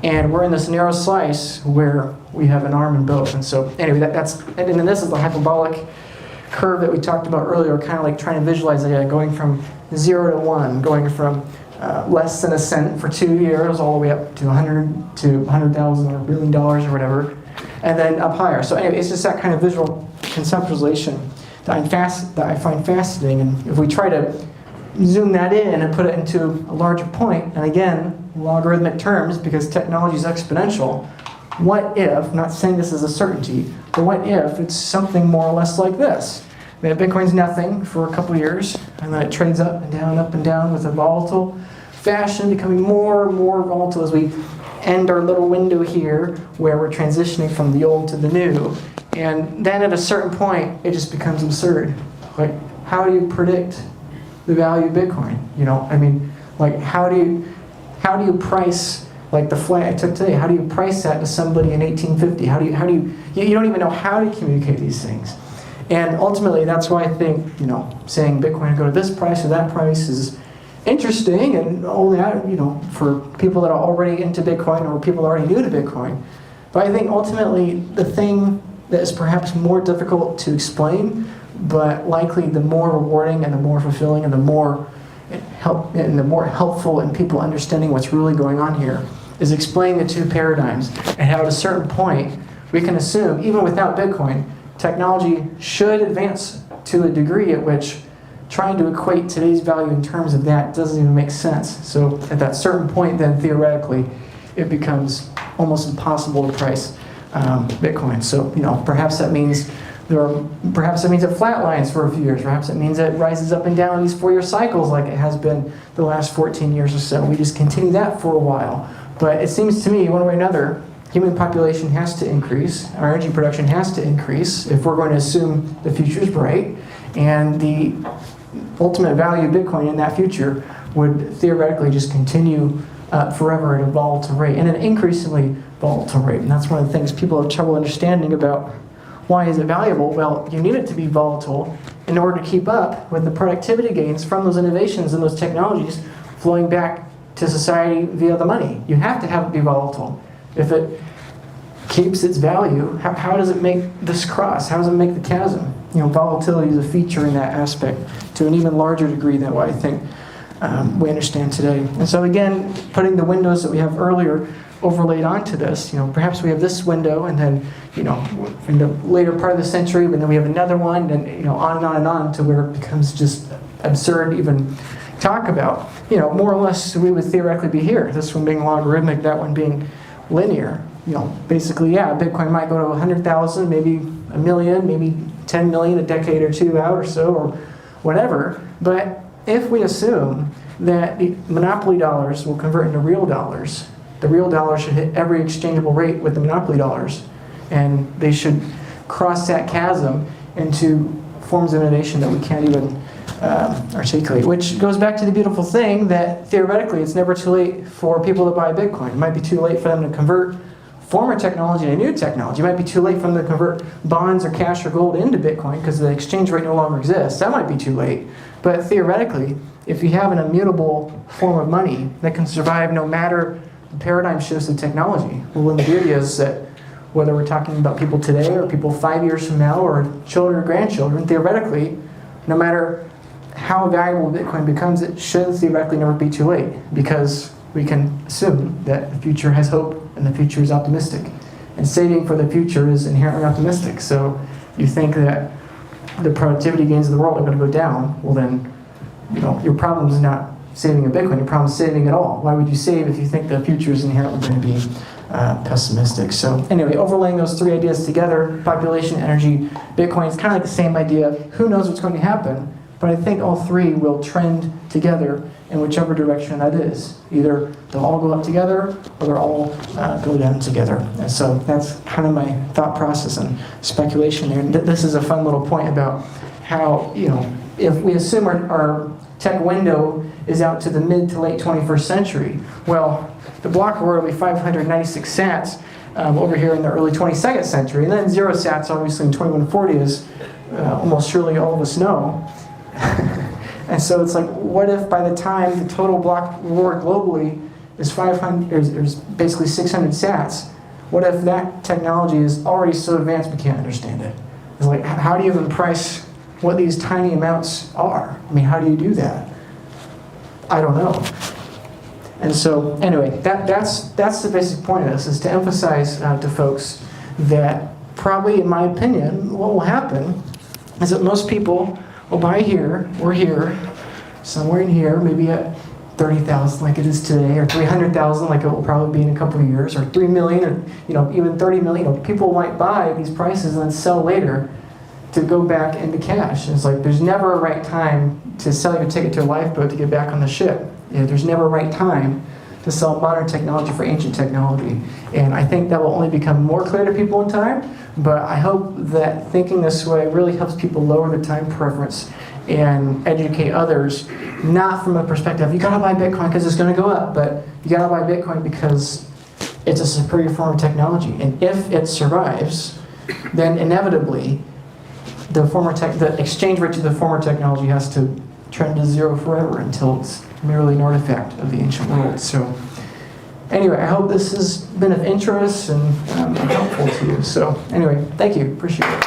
And we're in this narrow slice where we have an arm in both. And so anyway, and then this is the hyperbolic curve that we talked about earlier, kind of like trying to visualize it, going from 0 to 1, going from less than a cent for 2 years, all the way up to 100 to 100,000 or $1 billion or whatever, and then up higher. So anyway, it's just that kind of visual conceptualization that I find fascinating. And if we try to zoom that in and put it into a larger point, and again, logarithmic terms, because technology is exponential, what if, not saying this is a certainty, but what if it's something more or less like this? That Bitcoin's nothing for a couple years, and then it trades up and down with a volatile fashion, becoming more and more volatile as we end our little window here where we're transitioning from the old to the new. And then at a certain point, it just becomes absurd. Like, how do you predict the value of Bitcoin? You know, I mean, like, how do you price, like the flight I took today, how do you price that to somebody in 1850? You don't even know how to communicate these things. And ultimately, that's why I think, you know, saying Bitcoin go to this price or that price is interesting, and only, you know, for people that are already into Bitcoin or people already new to Bitcoin. But I think ultimately the thing that is perhaps more difficult to explain, but likely the more rewarding and the more fulfilling and the more helpful in people understanding what's really going on here, is explaining the two paradigms and how at a certain point we can assume, even without Bitcoin, technology should advance to a degree at which trying to equate today's value in terms of that doesn't even make sense. So at that certain point, then theoretically, it becomes almost impossible to price Bitcoin. So perhaps that means it flatlines for a few years. Perhaps it means it rises up and down in these 4-year cycles like it has been the last 14 years or so. We just continue that for a while. But it seems to me, one way or another, human population has to increase, our energy production has to increase if we're going to assume the future is bright, and the ultimate value of Bitcoin in that future would theoretically just continue forever at a volatile rate, and an increasingly volatile rate. And that's one of the things people have trouble understanding about why is it valuable. Well, you need it to be volatile in order to keep up with the productivity gains from those innovations and those technologies flowing back to society via the money. You have to have it be volatile. If it keeps its value, how does it make this cross? How does it make the chasm? Volatility is a feature in that aspect to an even larger degree than what I think we understand today. And so again, putting the windows that we have earlier overlaid onto this, perhaps we have this window, and then, in the later part of the century, and then we have another one, and on and on and on to where it becomes just absurd to even talk about. More or less, we would theoretically be here. This one being logarithmic, that one being linear. Basically, Bitcoin might go to 100,000, maybe a million, maybe 10 million a decade or two out or so, or whatever. But if we assume that the monopoly dollars will convert into real dollars, the real dollar should hit every exchangeable rate with the monopoly dollars, and they should cross that chasm into forms of innovation that we can't even articulate, which goes back to the beautiful thing that theoretically it's never too late for people to buy Bitcoin. It might be too late for them to convert former technology into new technology. It might be too late for them to convert bonds or cash or gold into Bitcoin because the exchange rate no longer exists. That might be too late. But theoretically, if you have an immutable form of money that can survive no matter the paradigm shifts of technology, well, then the beauty is that whether we're talking about people today or people 5 years from now or children or grandchildren, theoretically, no matter how valuable Bitcoin becomes, it should theoretically never be too late, because we can assume that the future has hope and the future is optimistic. And saving for the future is inherently optimistic. So you think that the productivity gains of the world are going to go down, well then, your problem is not saving a Bitcoin, your problem is saving it all. Why would you save if you think the future is inherently going to be pessimistic? So anyway, overlaying those three ideas together, population, energy, Bitcoin, it's kind of like the same idea. Who knows what's going to happen? But I think all three will trend together in whichever direction that is. Either they'll all go up together, or they'll all go down together. And so that's kind of my thought process and speculation there. And this is a fun little point about how, if we assume our tech window is out to the mid to late 21st century, well, the block reward will be 596 sats over here in the early 22nd century. And then 0 sats, obviously, in 2140, is almost surely all of us know. And so it's like, what if by the time the total block reward globally is 500, is basically 600 sats? What if that technology is already so advanced we can't understand it? It's like, how do you even price what these tiny amounts are? I mean, how do you do that? I don't know. And so, anyway, that's the basic point of this, is to emphasize to folks that probably, in my opinion, what will happen is that most people will buy here, or here, somewhere in here, maybe at 30,000 like it is today, or 300,000 like it will probably be in a couple of years, or 3 million, or even 30 million. People might buy these prices and then sell later to go back into cash. And it's like, there's never a right time to sell your ticket to a lifeboat to get back on the ship. There's never a right time to sell modern technology for ancient technology. And I think that will only become more clear to people in time, but I hope that thinking this way really helps people lower the time preference and educate others, not from a perspective, you gotta buy Bitcoin because it's gonna go up, but you gotta buy Bitcoin because it's a superior form of technology. And if it survives, then inevitably, the exchange rate to the former technology has to trend to zero forever until it's merely an artifact of the ancient world. So anyway, I hope this has been of interest and helpful to you. So anyway, thank you. Appreciate it.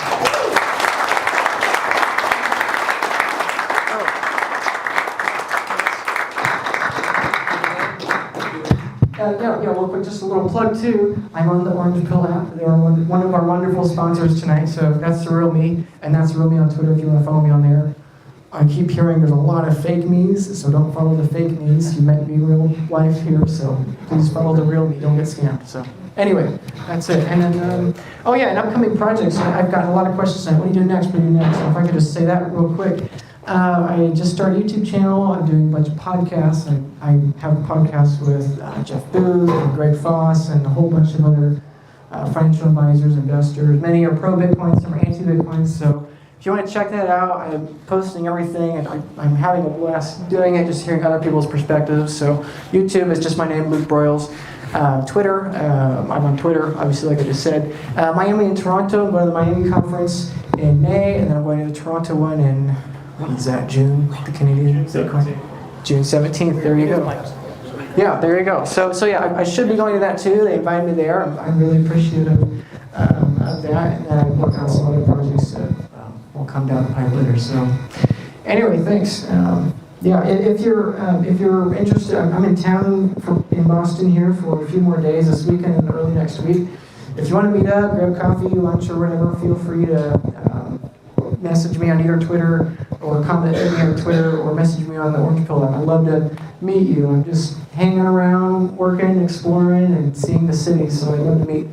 Real quick, just a little plug too. I'm on the Orange Pill app. They're one of our wonderful sponsors tonight. So that's The Real Me, and that's The Real Me on Twitter if you want to follow me on there. I keep hearing there's a lot of fake me's, so don't follow the fake me's. You might be real life here, so please follow the real me. Don't get scammed. So anyway, that's it. And then, oh yeah, and upcoming projects. I've gotten a lot of questions tonight. What do you do next? What do you do next? So if I could just say that real quick. I just started a YouTube channel. I'm doing a bunch of podcasts. I have a podcast with Jeff Booth and Greg Foss and a whole bunch of other financial advisors, investors. Many are pro-Bitcoin, some are anti-Bitcoin. So if you want to check that out, I'm posting everything, and I'm having a blast doing it, just hearing other people's perspectives. So YouTube is just my name, Luke Broyles. Twitter, I'm on Twitter, obviously, like I just said. Miami and Toronto, I'm going to the Miami conference in May, and then I'm going to the Toronto one in, what is that, June? The Canadian Bitcoin? June 17th, there you go. Yeah, there you go. So yeah, I should be going to that too. They invited me there. I'm really appreciative of that, and then I'm working on some other projects that will come down the pipe later. So anyway, thanks. Yeah, if you're interested, I'm in town in Boston here for a few more days this weekend and early next week. If you want to meet up, grab coffee, lunch, or whatever, feel free to message me on either Twitter or comment me on Twitter or message me on the Orange Pill. I'd love to meet you. I'm just hanging around, working, exploring, and seeing the city. So I'd love to meet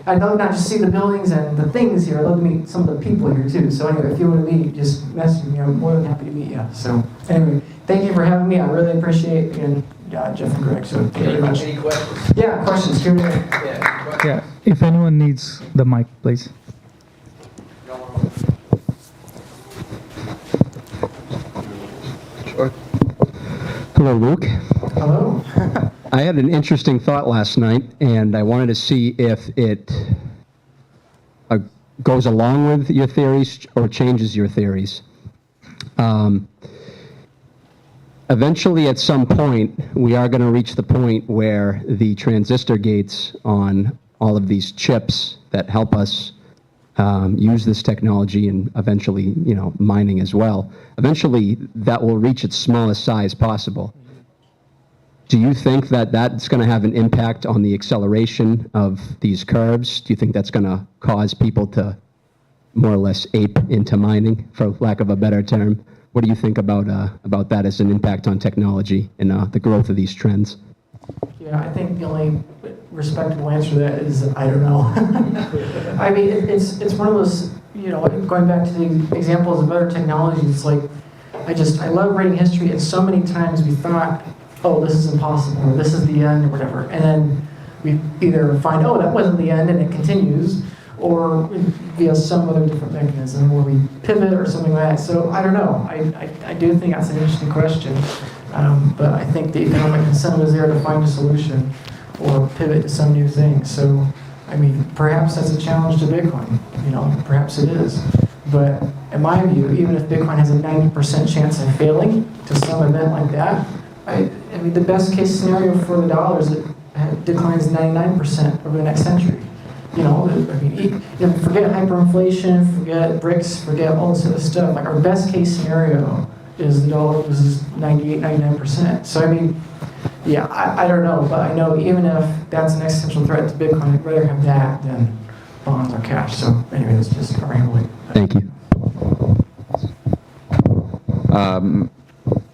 I'd love not just see the buildings and the things here. I'd love to meet some of the people here too. So anyway, if you want to meet, just message me. I'm more than happy to meet you. So anyway, thank you for having me. I really appreciate it. And Jeff and Greg. So thank you very much. Any questions? Yeah, questions. Q&A. Yeah, if anyone needs the mic, please. Hello, Luke. Hello. I had an interesting thought last night, and I wanted to see if it goes along with your theories or changes your theories. Eventually, at some point, we are going to reach the point where the transistor gates on all of these chips that help us use this technology and eventually, mining as well. Eventually, that will reach its smallest size possible. Do you think that that's going to have an impact on the acceleration of these curves? Do you think that's going to cause people to more or less ape into mining, for lack of a better term? What do you think about that as an impact on technology and the growth of these trends? Yeah, I think the only respectable answer to that is I don't know. I mean, it's one of those, going back to the examples of other technologies, it's like, I love reading history, and so many times we thought, oh, this is impossible, or this is the end, or whatever, and then we either find, oh, that wasn't the end, and it continues, or via some other different mechanism where we pivot or something like that. So I don't know. I do think that's an interesting question, but I think the economic incentive is there to find a solution or pivot to some new thing. So, I mean, perhaps that's a challenge to Bitcoin. Perhaps it is. But in my view, even if Bitcoin has a 90% chance of failing to some event like that, I mean, the best case scenario for the dollar is it declines 99% over the next century. Forget hyperinflation, forget BRICS, forget all this other stuff. Like, our best case scenario is the dollar loses 98, 99%. So, I mean, yeah, I don't know, but I know even if that's an existential threat to Bitcoin, I'd rather have that than bonds or cash. So, anyway, that's just a rambling. Thank you.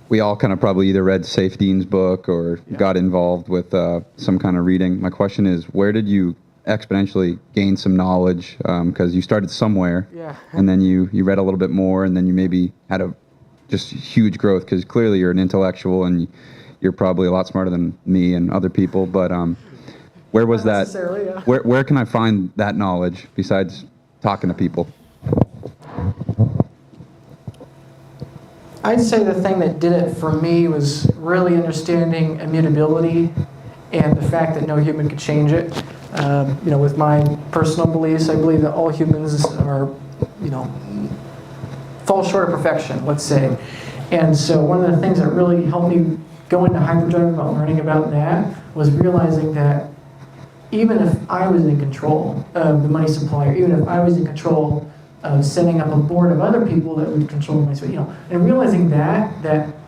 We all kind of probably either read Saif Dean's book or got involved with some kind of reading. My question is, where did you exponentially gain some knowledge? Because you started somewhere, and then you read a little bit more, and then you maybe had a just huge growth, because clearly you're an intellectual and you're probably a lot smarter than me and other people. But where was that? Yeah. Where can I find that knowledge besides talking to people? I'd say the thing that did it for me was really understanding immutability and the fact that no human could change it. With my personal beliefs, I believe that all humans are, fall short of perfection, let's say. And so one of the things that really helped me go into hyperdrive about learning about that was realizing that even if I was in control of the money supply, or even if I was in control of setting up a board of other people that would control my, and realizing that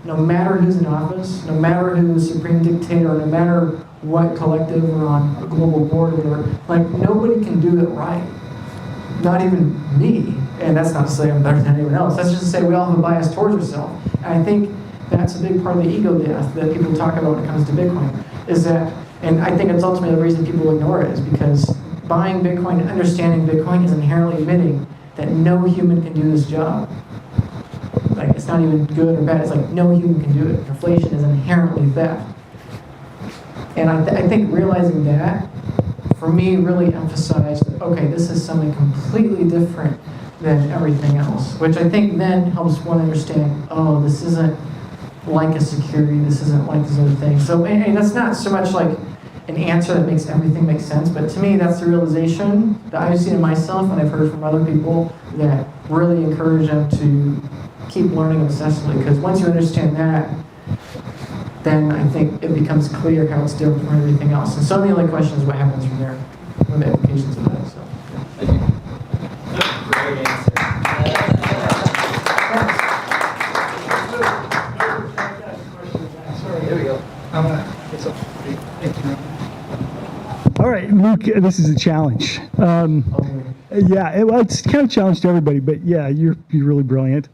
no matter who's in office, no matter who's the supreme dictator, no matter what collective or on a global board or whatever, like, nobody can do it right. Not even me. And that's not to say I'm better than anyone else. That's just to say we all have a bias towards ourselves. And I think that's a big part of the ego death that people talk about when it comes to Bitcoin. Is that, and I think it's ultimately the reason people ignore it, is because buying Bitcoin and understanding Bitcoin is inherently admitting that no human can do this job. Like, it's not even good or bad. It's like no human can do it. Inflation is inherently theft. And I think realizing that, for me, really emphasized that, okay, this is something completely different than everything else, which I think then helps one understand, oh, this isn't like a security, this isn't like this other thing. So, and that's not so much like an answer that makes everything make sense, but to me, that's the realization that I've seen in myself and I've heard from other people that really encourage them to keep learning obsessively, because once you understand that, then I think it becomes clear how it's different from everything else. And so the only question is what happens from there, what the implications of that. So, Thank you. Great answer. There we go. All right, Luke, this is a challenge. Well, it's kind of a challenge to everybody, but yeah, you're really brilliant.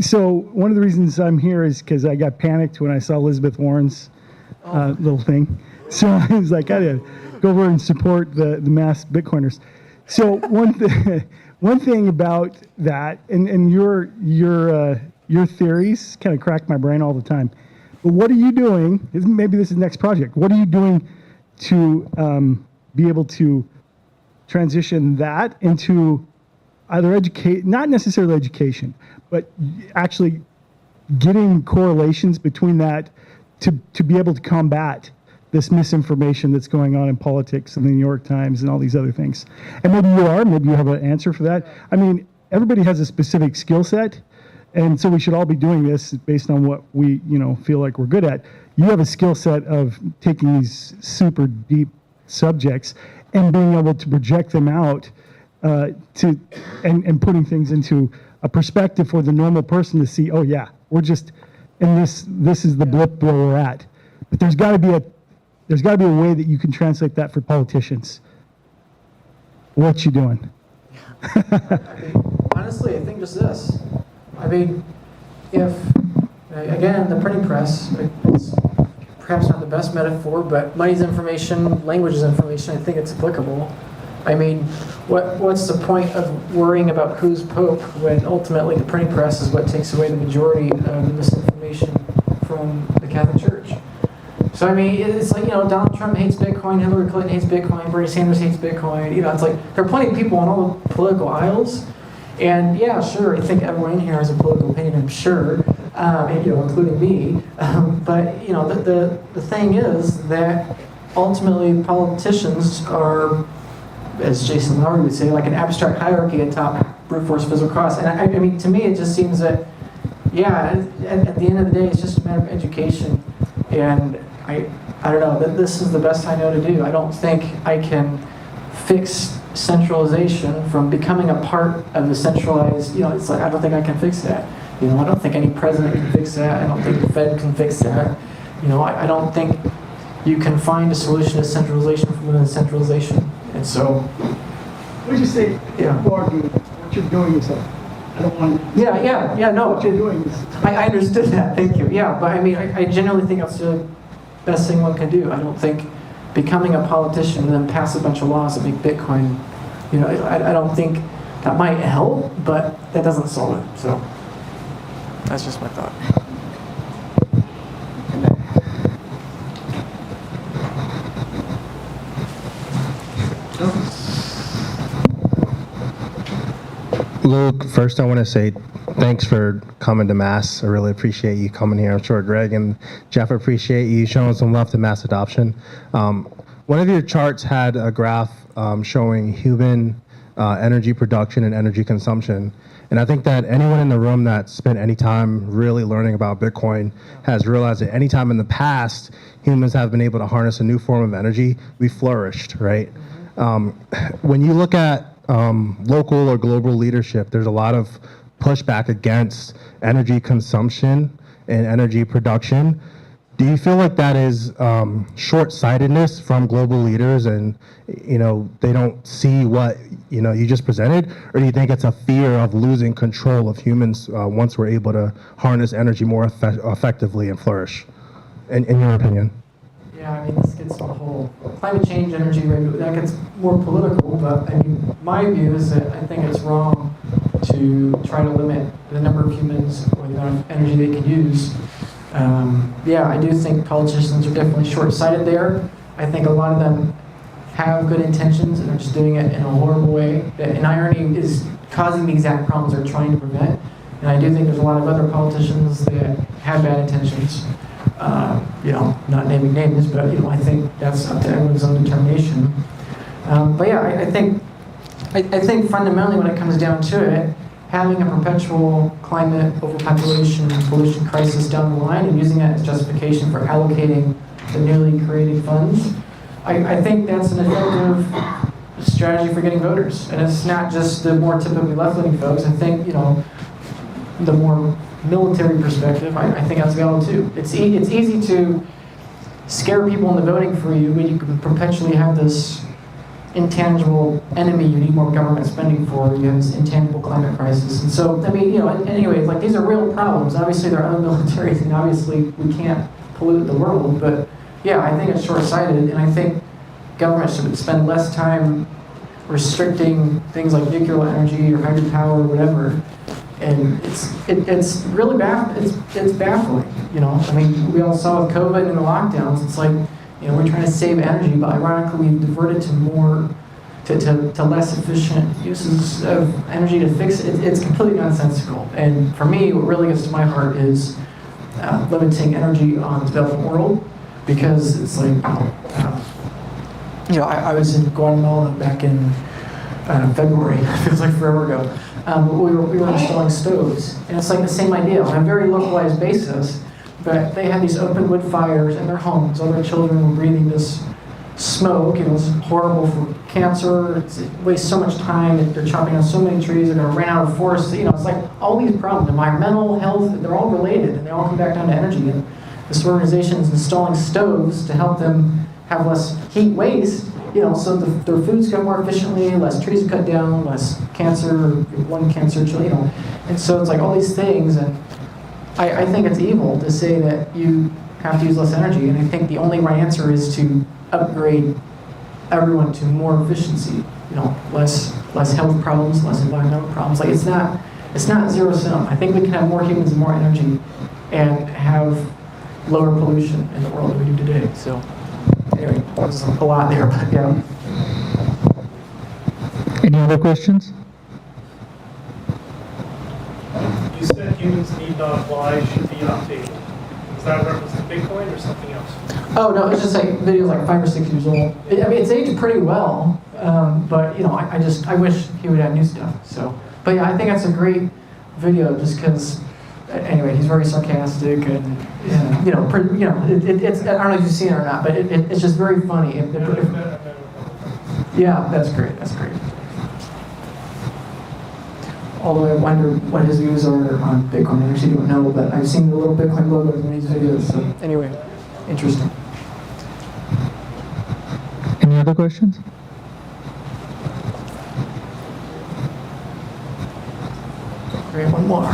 So one of the reasons I'm here is because I got panicked when I saw Elizabeth Warren's little thing. So I was like, I gotta go over and support the mass Bitcoiners. So one thing about that, and your theories kind of crack my brain all the time. But what are you doing? Maybe this is the next project. What are you doing to be able to transition that into either not necessarily education, but actually getting correlations between that to be able to combat this misinformation that's going on in politics and the New York Times and all these other things? And maybe you have an answer for that. I mean, everybody has a specific skill set, and so we should all be doing this based on what we, feel like we're good at. You have a skill set of taking these super deep subjects and being able to project them out and putting things into a perspective for the normal person to see, oh yeah, we're just, and this is the blip where we're at. But there's got to be a way that you can translate that for politicians. What you doing? Honestly, I think just this. I mean, if, again, the printing press, it's perhaps not the best metaphor, but money's information, language is information, I think it's applicable. I mean, what's the point of worrying about who's Pope when ultimately the printing press is what takes away the majority of the misinformation from the Catholic Church? So, I mean, it's like, Donald Trump hates Bitcoin, Hillary Clinton hates Bitcoin, Bernie Sanders hates Bitcoin. It's like there are plenty of people on all the political aisles. And yeah, sure, I think everyone in here has a political opinion, I'm sure, including me. But the thing is that ultimately politicians are, as Jason Lowry would say, like an abstract hierarchy atop brute force physical costs. And I mean, to me, it just seems that, yeah, at the end of the day, it's just a matter of education. And I don't know, that this is the best I know to do. I don't think I can fix centralization from becoming a part of the centralized, it's like, I don't think I can fix that. I don't think any president can fix that. I don't think the Fed can fix that. I don't think you can find a solution to centralization from within centralization. And so, Would you say, yeah, what you're doing is I don't want to. Yeah, no. What you're doing is. I understood that, thank you. Yeah, but I mean, I generally think that's the best thing one can do. I don't think becoming a politician and then pass a bunch of laws that make Bitcoin, I don't think that might help, but that doesn't solve it. So that's just my thought. Luke, first I want to say thanks for coming to Mass. I really appreciate you coming here. I'm sure Greg and Jeff appreciate you showing some love to mass adoption. One of your charts had a graph showing human energy production and energy consumption. And I think that anyone in the room that spent any time really learning about Bitcoin has realized that any time in the past humans have been able to harness a new form of energy, we flourished, right? When you look at local or global leadership, there's a lot of pushback against energy consumption and energy production. Do you feel like that is short-sightedness from global leaders, and they don't see what you just presented, or do you think it's a fear of losing control of humans once we're able to harness energy more effectively and flourish? In your opinion? Yeah, I mean, this gets to the whole climate change, energy, that gets more political, but I mean, my view is that I think it's wrong to try to limit the number of humans or the amount of energy they can use. Yeah, I do think politicians are definitely short-sighted there. I think a lot of them have good intentions and are just doing it in a horrible way. And irony is causing the exact problems they're trying to prevent. And I do think there's a lot of other politicians that have bad intentions. Not naming names, but I think that's up to everyone's own determination. But yeah, I think fundamentally when it comes down to it, having a perpetual climate overpopulation and pollution crisis down the line and using that as justification for allocating the newly created funds, I think that's an effective strategy for getting voters. And it's not just the more typically left-leaning folks. I think, the more military perspective, I think that's valid too. It's easy to scare people into voting for you when you can perpetually have this intangible enemy you need more government spending for. You have this intangible climate crisis. And so, I mean, anyways, like these are real problems. Obviously they're unmilitary and obviously we can't pollute the world, but yeah, I think it's short-sighted, and I think government should spend less time restricting things like nuclear energy or hydropower or whatever. And it's really it's baffling, I mean, we all saw with COVID and the lockdowns, it's like, we're trying to save energy, but ironically we've diverted to more, to less efficient uses of energy to fix it. It's completely nonsensical. And for me, what really gets to my heart is limiting energy on the developing world, because it's like, I was in Guatemala back in February, it feels like forever ago. But we were installing stoves, and it's like the same idea on a very localized basis, but they had these open wood fires in their homes. All their children were breathing this smoke. It was horrible for cancer. It wastes so much time. They're chopping down so many trees. They're going to run out of forests. It's like all these problems, environmental, health, they're all related, and they all come back down to energy. And this organization is installing stoves to help them have less heat waste, so their foods go more efficiently, less trees are cut down, less cancer, lung cancer, and so it's like all these things, and I think it's evil to say that you have to use less energy, and I think the only right answer is to upgrade everyone to more efficiency, less health problems, less environmental problems. Like it's not zero sum. I think we can have more humans and more energy and have lower pollution in the world than we do today. So anyway, there's a lot there, but yeah. Any other questions? You said humans need not apply, should be updated. Does that represent Bitcoin or something else? Oh no, it's just like videos like 5 or 6 years old. I mean, it's aged pretty well, but I wish he would add new stuff. So, but yeah, I think that's a great video just because. Anyway, he's very sarcastic, and it's I don't know if you've seen it or not, but it's just very funny. Yeah, that's great. That's great. Although I wonder what his views are on Bitcoin. I actually don't know, but I've seen the little Bitcoin logos in these videos. So anyway, interesting. Any other questions? Great, one more.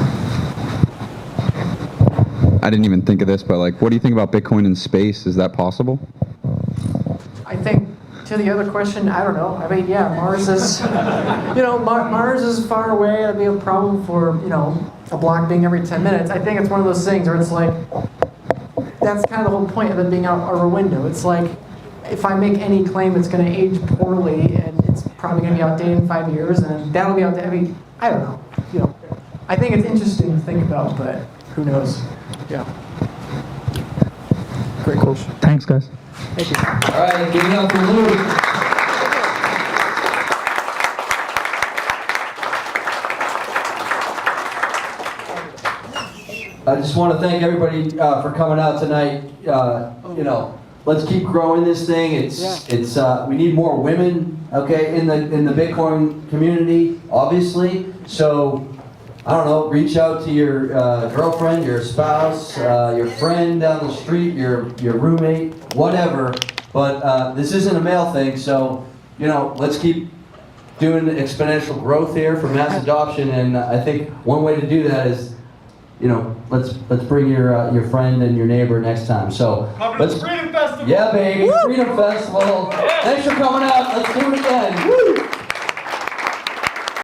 I didn't even think of this, but what do you think about Bitcoin in space? Is that possible? I think to the other question, I don't know. I mean, yeah, Mars is, Mars is far away. It'd be a problem for, a block being every 10 minutes. I think it's one of those things where it's like, that's kind of the whole point of it being out our window. It's like, if I make any claim, it's going to age poorly, and it's probably going to be outdated in 5 years, and that'll be outdated. I mean, I don't know. I think it's interesting to think about, but who knows? Yeah. Great question. Thanks, guys. Thank you. All right, give it up for Luke. I just want to thank everybody for coming out tonight. Let's keep growing this thing. It's we need more women, okay, in the Bitcoin community, obviously. So I don't know, reach out to your girlfriend, your spouse, your friend down the street, your roommate, whatever. But this isn't a male thing, so, you know, let's keep doing exponential growth here for mass adoption. And I think one way to do that is, you know, let's bring your friend and your neighbor next time. So let's Freedom Festival. Yeah, baby, Woo! Freedom Festival. Yeah. Thanks for coming out. Let's do it again. Woo!